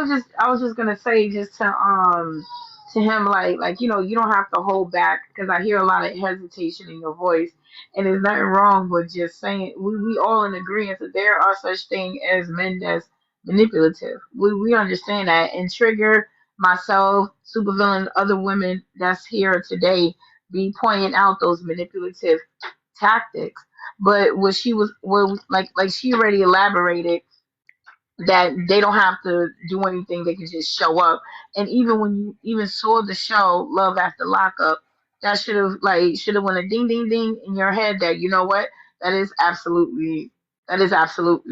was just gonna say just to him like you don't have to hold back because I hear a lot of hesitation in your voice and there's nothing wrong with just saying we all in agreement that there are such thing as men that's manipulative. We understand that and trigger myself, supervillain, other women that's here today be pointing out those manipulative tactics. But what she was well like she already elaborated that they don't have to do anything, they can just show up. And even when you even saw the show Love After Lockup, that should have went a ding ding ding in your head that you know what, that is absolutely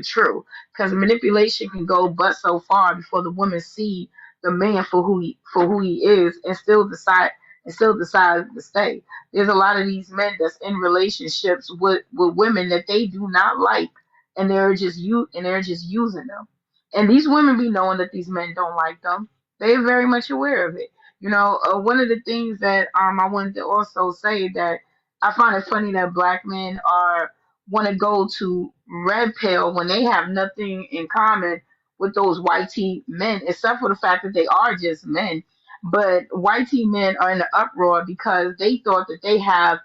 true, because manipulation can go but so far before the woman see the man for who he is and still decide to stay. There's a lot of these men that's in relationships with women that they do not like, and they're just using them, and these women be knowing that these men don't like them. They're very much aware of it. One of the things that I wanted to also say that I find it funny that black men are want to go to red pill when they have nothing in common with those white tea men, except for the fact that they are just men. But white tea men are in an uproar because they thought that they have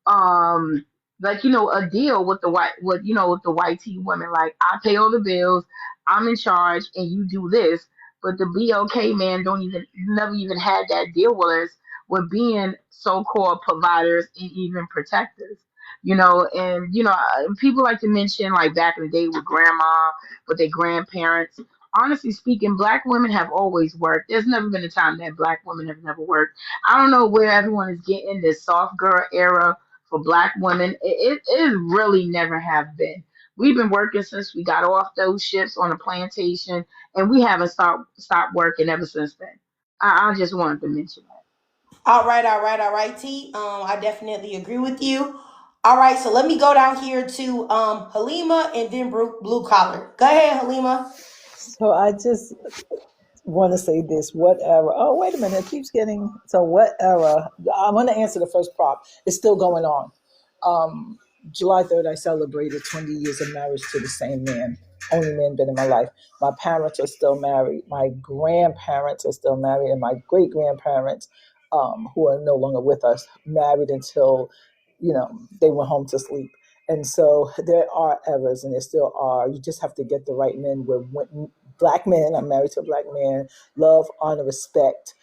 um a deal with the white tea women, like I pay all the bills, I'm in charge, and you do this. But the BLK man don't even never even had that deal with us with being so-called providers and even protectors. And people like to mention like back in the day with grandma, with their grandparents. Honestly speaking, black women have always worked. There's never been a time that black women have never worked. I don't know where everyone is getting this soft girl era for black women. It really never have been. We've been working since we got off those ships on the plantation, and we haven't stopped working ever since then. I just wanted to mention that. All right, T. I definitely agree with you. All right, so let me go down here to Halima and then Blue Collar. Go ahead, Halima. So I just want to say this. What era? Oh, wait a minute. It keeps getting. So what era? I'm going to answer the first prop. It's still going on. Um, July 3rd, I celebrated 20 years of marriage to the same man. Only man been in my life. My parents are still married. My grandparents are still married, and my great grandparents, who are no longer with us, married until, they went home to sleep. And so there are errors, and there still are. You just have to get the right men. When black men, I'm married to a black man, love, honor, respect,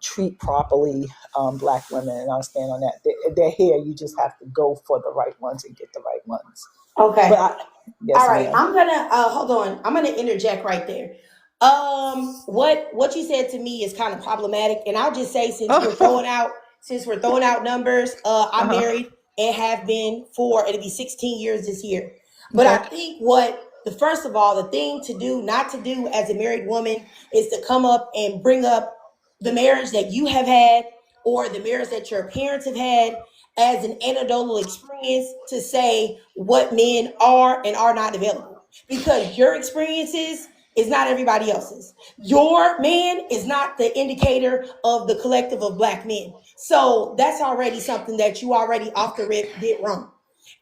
treat properly black women, and I'll stand on that. They're here. You just have to go for the right ones and get the right ones. But Okay. All yes, right. ma'am. I'm gonna hold on. I'm gonna interject right there. What you said to me is kind of problematic, and I'll just say since we're throwing out numbers, I'm Uh-huh. married and have been for it'll be 16 years this year. But I Okay. think what the first of all, the thing to do, not to do as a married woman, is to come up and bring up the marriage that you have had or the marriage that your parents have had as an anecdotal experience to say what men are and are not available, because your experiences is not everybody else's. Your man is not the indicator of the collective of black men. So that's already something that you already off the rip did wrong.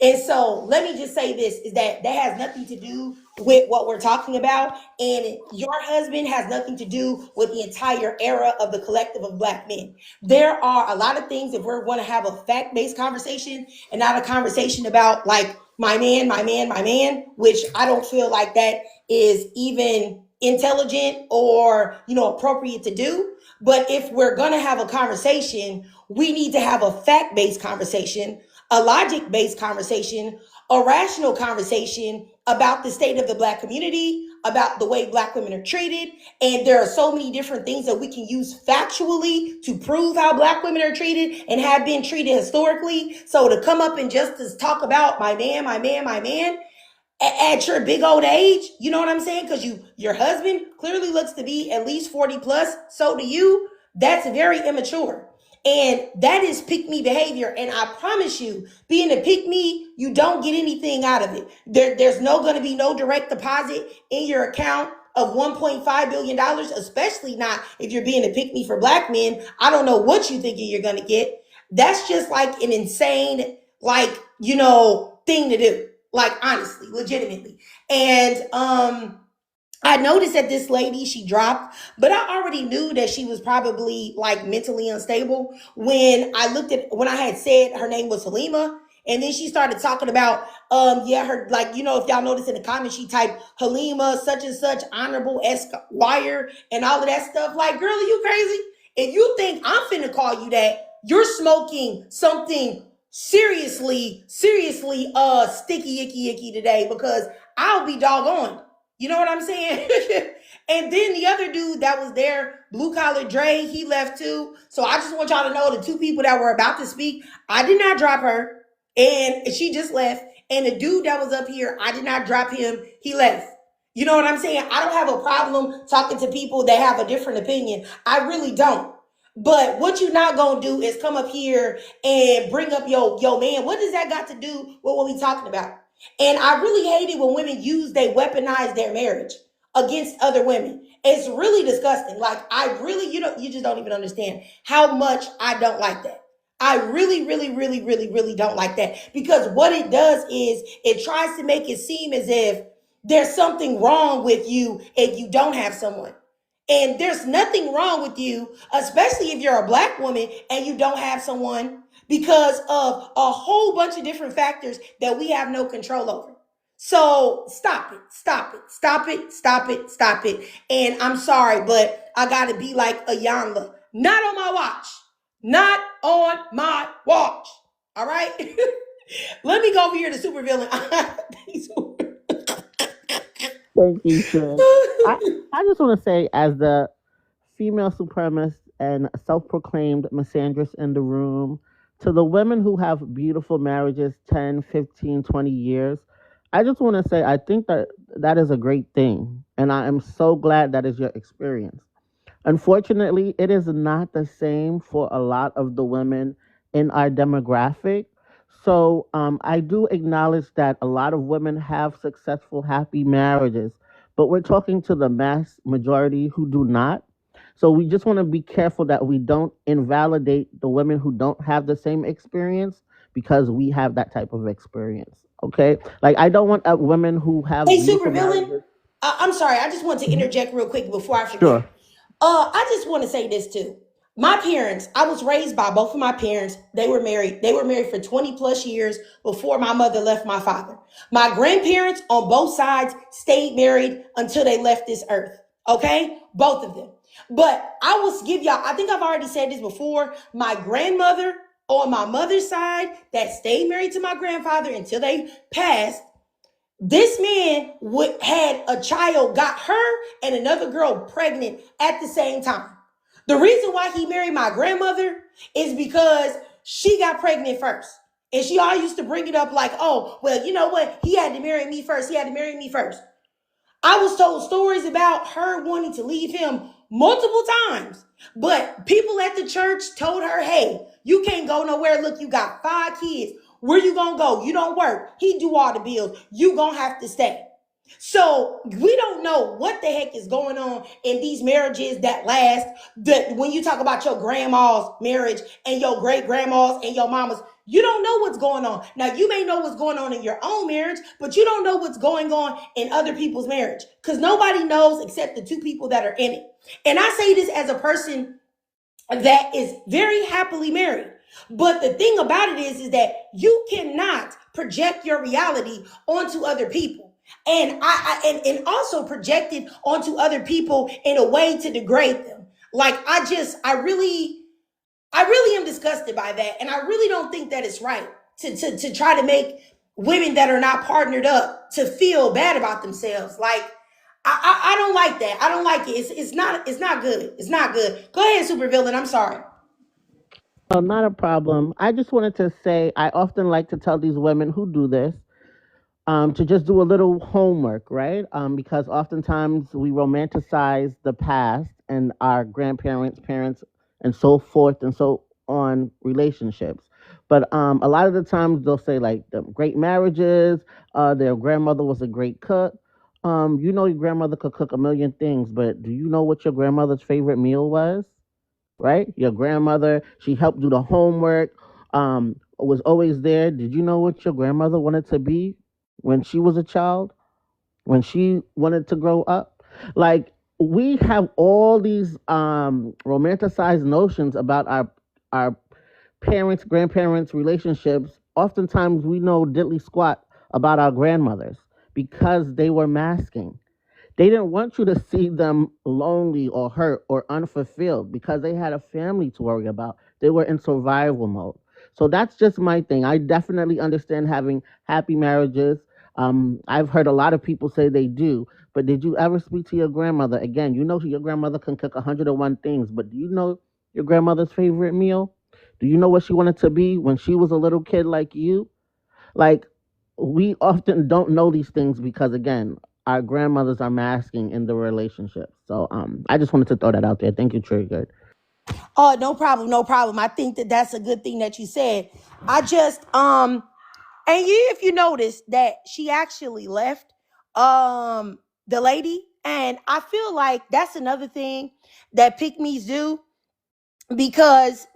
And so let me just say this is that has nothing to do with what we're talking about. And your husband has nothing to do with the entire era of the collective of black men. There are a lot of things, if we're going to have a fact-based conversation and not a conversation about like my man, my man, my man, which I don't feel like that is even intelligent or, appropriate to do. But if we're going to have a conversation, we need to have a fact-based conversation, a logic-based conversation, a rational conversation about the state of the black community, about the way black women are treated. And there are so many different things that we can use factually to prove how black women are treated and have been treated historically. So to come up and just to talk about my man, my man, my man, at your big old age, you know what I'm saying? Because your husband clearly looks to be at least 40 plus. So do you. That's very immature. And that is pick me behavior. And I promise you, being a pick me, you don't get anything out of it. There's no going to be no direct deposit in your account of $1.5 billion, especially not if you're being a pick me for black men. I don't know what you thinking you're going to get. That's just like an insane, thing to do. Like honestly, legitimately. And I noticed that this lady, she dropped, but I already knew that she was probably like mentally unstable when when I had said her name was Halima. And then she started talking about, yeah, her, like, if y'all notice in the comments, she typed Halima, such and such, honorable Esquire, and all of that stuff. Like, girl, are you crazy? If you think I'm finna call you that, you're smoking something seriously, sticky, icky today because I'll be doggone. You know what I'm saying? And then the other dude that was there, Blue Collar Dre, he left too. So I just want y'all to know the two people that were about to speak, I did not drop her, and she just left. And the dude that was up here, I did not drop him, he left. You know what I'm saying? I don't have a problem talking to people that have a different opinion. I really don't. But what you're not gonna do is come up here and bring up yo man. What does that got to do with what we talking about? And I really hate it when women they weaponize their marriage against other women. It's really disgusting. Like I really, you just don't even understand how much I don't like that. I really don't like that because what it does is it tries to make it seem as if there's something wrong with you if you don't have someone. And there's nothing wrong with you, especially if you're a black woman and you don't have someone because of a whole bunch of different factors that we have no control over. So stop it. And I'm sorry, but I got to be like a Yanla. Not on my watch. Not on my watch. All right? Let me go over here to supervillain. Thank you, Trish. I, I just want to say, as the female supremacist and self proclaimed misandrist in the room, to the women who have beautiful marriages 10, 15, 20 years, I just want to say I think that that is a great thing. And I am so glad that is your experience. Unfortunately, it is not the same for a lot of the women in our demographic. So I do acknowledge that a lot of women have successful, happy marriages, but we're talking to the mass majority who do not. So we just want to be careful that we don't invalidate the women who don't have the same experience because we have that type of experience. Okay, like I don't want women who have Hey, beautiful supervillain. marriages. I'm sorry. I just want to Mhm. interject real quick before I forget. Sure. I just want to say this too. My parents, I was raised by both of my parents. They were married. They were married for 20 plus years before my mother left my father. My grandparents on both sides stayed married until they left this earth. Okay? Both of them. But I will give y'all, I think I've already said this before. My grandmother on my mother's side that stayed married to my grandfather until they passed, this man had a child, got her and another girl pregnant at the same time. The reason why he married my grandmother is because she got pregnant first. And she all used to bring it up like, oh, well, you know what? He had to marry me first. He had to marry me first. I was told stories about her wanting to leave him multiple times. But people at the church told her, hey, you can't go nowhere. Look, you got 5 kids. Where you gonna go? You don't work. He do all the bills. You gonna have to stay. So we don't know what the heck is going on in these marriages that last. That when you talk about your grandma's marriage and your great grandma's and your mama's, you don't know what's going on. Now you may know what's going on in your own marriage, but you don't know what's going on in other people's marriage because nobody knows except the two people that are in it. And I say this as a person that is very happily married. But the thing about it is that you cannot project your reality onto other people. And and also project it onto other people in a way to degrade them. Like I really am disgusted by that. And I really don't think that it's right to try to make women that are not partnered up to feel bad about themselves. Like I don't like that. I don't like it. It's not good. It's not good. Go ahead, supervillain. I'm sorry. Oh, not a problem. I just wanted to say I often like to tell these women who do this to just do a little homework, right? Because oftentimes we romanticize the past and our grandparents, parents, and so forth and so on relationships. But a lot of the times they'll say like the great marriages, their grandmother was a great cook. Your grandmother could cook a million things, but do you know what your grandmother's favorite meal was? Right? Your grandmother, she helped do the homework, was always there. Did you know what your grandmother wanted to be when she was a child? When she wanted to grow up? Like we have all these romanticized notions about our parents, grandparents, relationships. Oftentimes we know diddly squat about our grandmothers because they were masking. They didn't want you to see them lonely or hurt or unfulfilled because they had a family to worry about. They were in survival mode. So that's just my thing. I definitely understand having happy marriages. I've heard a lot of people say they do, but did you ever speak to your grandmother? Again, you know your grandmother can cook 101 things, but do you know your grandmother's favorite meal? Do you know what she wanted to be when she was a little kid like you? Like, we often don't know these things because, again, our grandmothers are masking in the relationship. So, I just wanted to throw that out there. Thank you, Triggered. Oh, no problem, no problem. I think that that's a good thing that you said. I just and you, if you notice that she actually left the lady, and I feel like that's another thing that pick me's do, because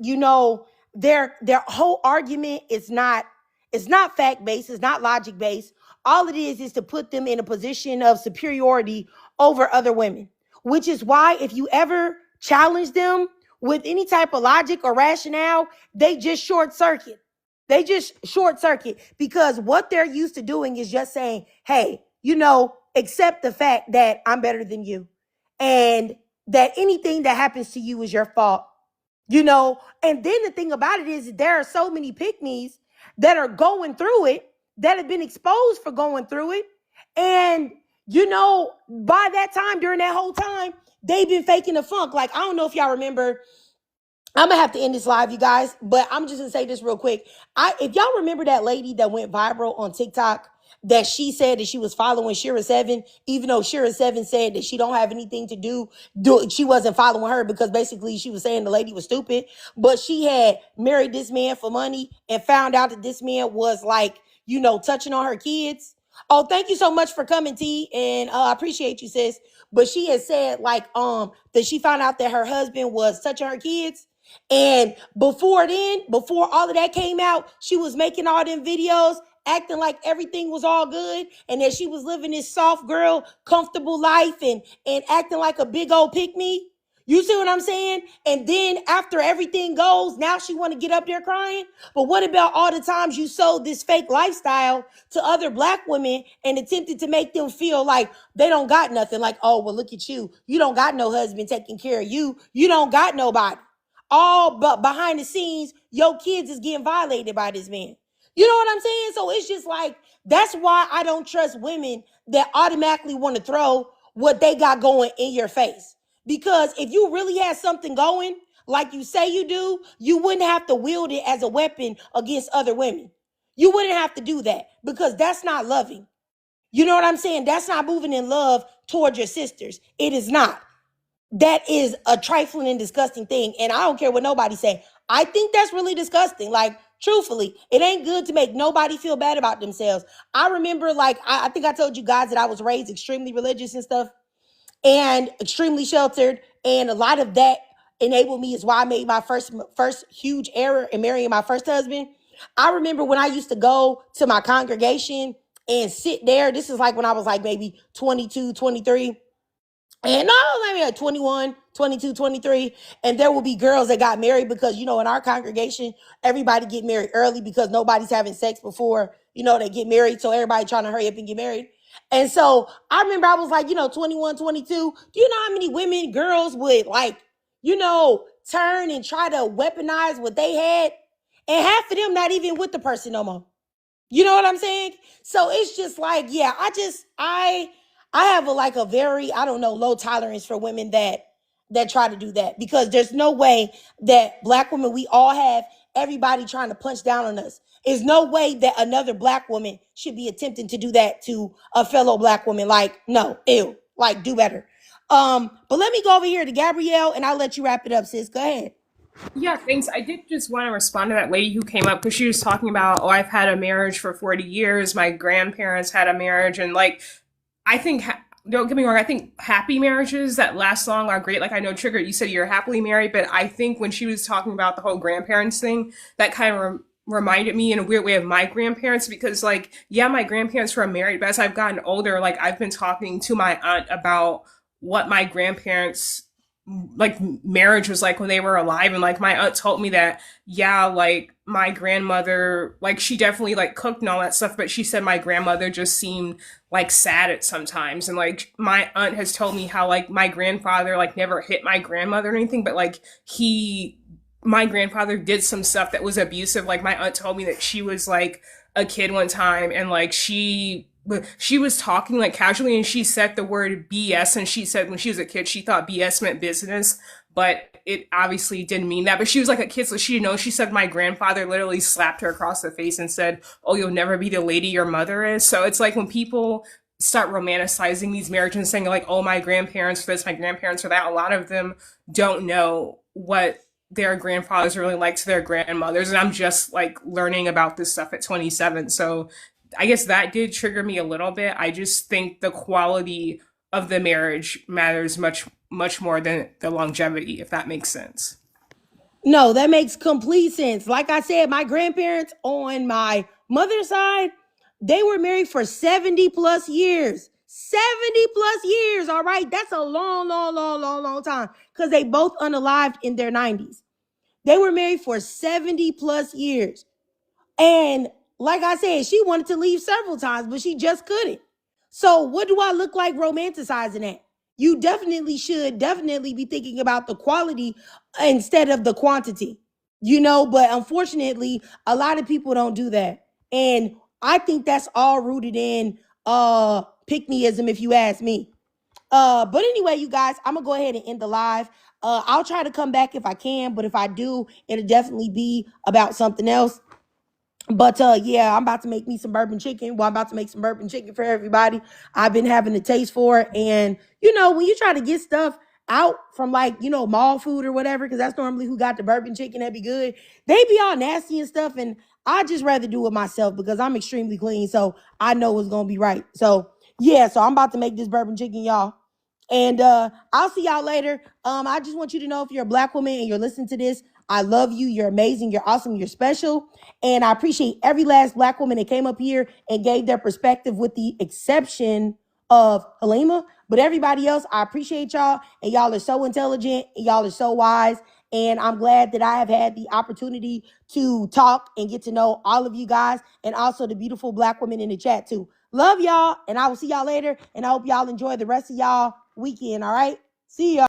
their whole argument is not, it's not fact based, it's not logic based. All it is to put them in a position of superiority over other women, which is why if you ever challenge them with any type of logic or rationale, they just short circuit. They just short circuit because what they're used to doing is just saying, hey, accept the fact that I'm better than you, and that anything that happens to you is your fault. And then the thing about it is there are so many pick-me's that are going through it, that have been exposed for going through it. And by that time, during that whole time, they've been faking the funk. Like, I don't know if y'all remember, I'm gonna have to end this live, you guys, but I'm just gonna say this real quick. If y'all remember that lady that went viral on TikTok, that she said that she was following Shira Seven, even though Shira Seven said that she don't have anything to do, she wasn't following her because basically she was saying the lady was stupid. But she had married this man for money and found out that this man was like, touching on her kids. Oh, thank you so much for coming, T, and I appreciate you, sis. But she had said like that she found out that her husband was touching her kids. And before then, before all of that came out, she was making all them videos, acting like everything was all good, and that she was living this soft girl, comfortable life, and acting like a big old pick me. You see what I'm saying? And then after everything goes, now she want to get up there crying. But what about all the times you sold this fake lifestyle to other black women and attempted to make them feel like they don't got nothing? Like, oh, well, look at you. You don't got no husband taking care of you. You don't got nobody. All but behind the scenes, your kids is getting violated by this man. You know what I'm saying? So it's just like, that's why I don't trust women that automatically want to throw what they got going in your face. Because if you really had something going, like you say you do, you wouldn't have to wield it as a weapon against other women. You wouldn't have to do that because that's not loving. You know what I'm saying? That's not moving in love towards your sisters. It is not. That is a trifling and disgusting thing. And I don't care what nobody say. I think that's really disgusting. Like, truthfully, it ain't good to make nobody feel bad about themselves. I remember, like, I think I told you guys that I was raised extremely religious and stuff, and extremely sheltered. And a lot of that enabled me, is why I made my first huge error in marrying my first husband. I remember when I used to go to my congregation and sit there. This is like when I was like maybe 22, 23. And no, maybe like 21, 22, 23. And there will be girls that got married because, in our congregation, everybody get married early because nobody's having sex before, they get married. So everybody trying to hurry up and get married. And so I remember I was like, 21, 22. Do you know how many women, girls would like, turn and try to weaponize what they had? And half of them not even with the person no more. You know what I'm saying? So it's just like, yeah, I have a very, I don't know, low tolerance for women that try to do that, because there's no way that black women, we all have everybody trying to punch down on us. There's no way that another black woman should be attempting to do that to a fellow black woman. Like, no, ew, like, do better. But let me go over here to Gabrielle and I'll let you wrap it up, sis. Go ahead. Yeah, thanks. I did just want to respond to that lady who came up because she was talking about, oh, I've had a marriage for 40 years. My grandparents had a marriage. And like, I think, don't get me wrong, I think happy marriages that last long are great. Like, I know, Trigger, you said you're happily married, but I think when she was talking about the whole grandparents thing, that kind of reminded me in a weird way of my grandparents, because like, yeah, my grandparents were married, but as I've gotten older, like I've been talking to my aunt about what my grandparents like marriage was like when they were alive, and like my aunt told me that, yeah, like my grandmother, like she definitely like cooked and all that stuff, but she said my grandmother just seemed like sad at sometimes. And like my aunt has told me how like my grandfather like never hit my grandmother or anything, but like he my grandfather did some stuff that was abusive. Like my aunt told me that she was like a kid one time, and like she was talking like casually, and she said the word BS, and she said when she was a kid she thought BS meant business, but it obviously didn't mean that. But she was like a kid, so she didn't know. She said my grandfather literally slapped her across the face and said, "Oh, you'll never be the lady your mother is." So it's like when people start romanticizing these marriages and saying like, "Oh, my grandparents for this, my grandparents for that," a lot of them don't know what their grandfathers really like to their grandmothers. And I'm just like learning about this stuff at 27. So I guess that did trigger me a little bit. I just think the quality of the marriage matters much more than the longevity, if that makes sense. No, that makes complete sense. Like I said, my grandparents on my mother's side, they were married for 70 plus years. 70 plus years, all right? That's a long time because they both unalived in their 90s. They were married for 70 plus years. And like I said, she wanted to leave several times, but she just couldn't. So what do I look like romanticizing that? You definitely should definitely be thinking about the quality instead of the quantity, but unfortunately, a lot of people don't do that. And I think that's all rooted in pickmeism, if you ask me. But anyway, you guys, I'm gonna go ahead and end the live. I'll try to come back if I can, but if I do, it'll definitely be about something else. But yeah, I'm about to make me some bourbon chicken. Well, I'm about to make some bourbon chicken for everybody. I've been having a taste for it. And when you try to get stuff out from like, mall food or whatever, because that's normally who got the bourbon chicken that be good, they be all nasty and stuff. And I just rather do it myself because I'm extremely clean. So I know it's gonna be right. So yeah, so I'm about to make this bourbon chicken, y'all. And I'll see y'all later. I just want you to know, if you're a Black woman and you're listening to this, I love you. You're amazing. You're awesome. You're special. And I appreciate every last Black woman that came up here and gave their perspective, with the exception of Halima. But everybody else, I appreciate y'all. And y'all are so intelligent. And y'all are so wise. And I'm glad that I have had the opportunity to talk and get to know all of you guys, and also the beautiful Black women in the chat too. Love y'all. And I will see y'all later. And I hope y'all enjoy the rest of y'all weekend. All right. See y'all.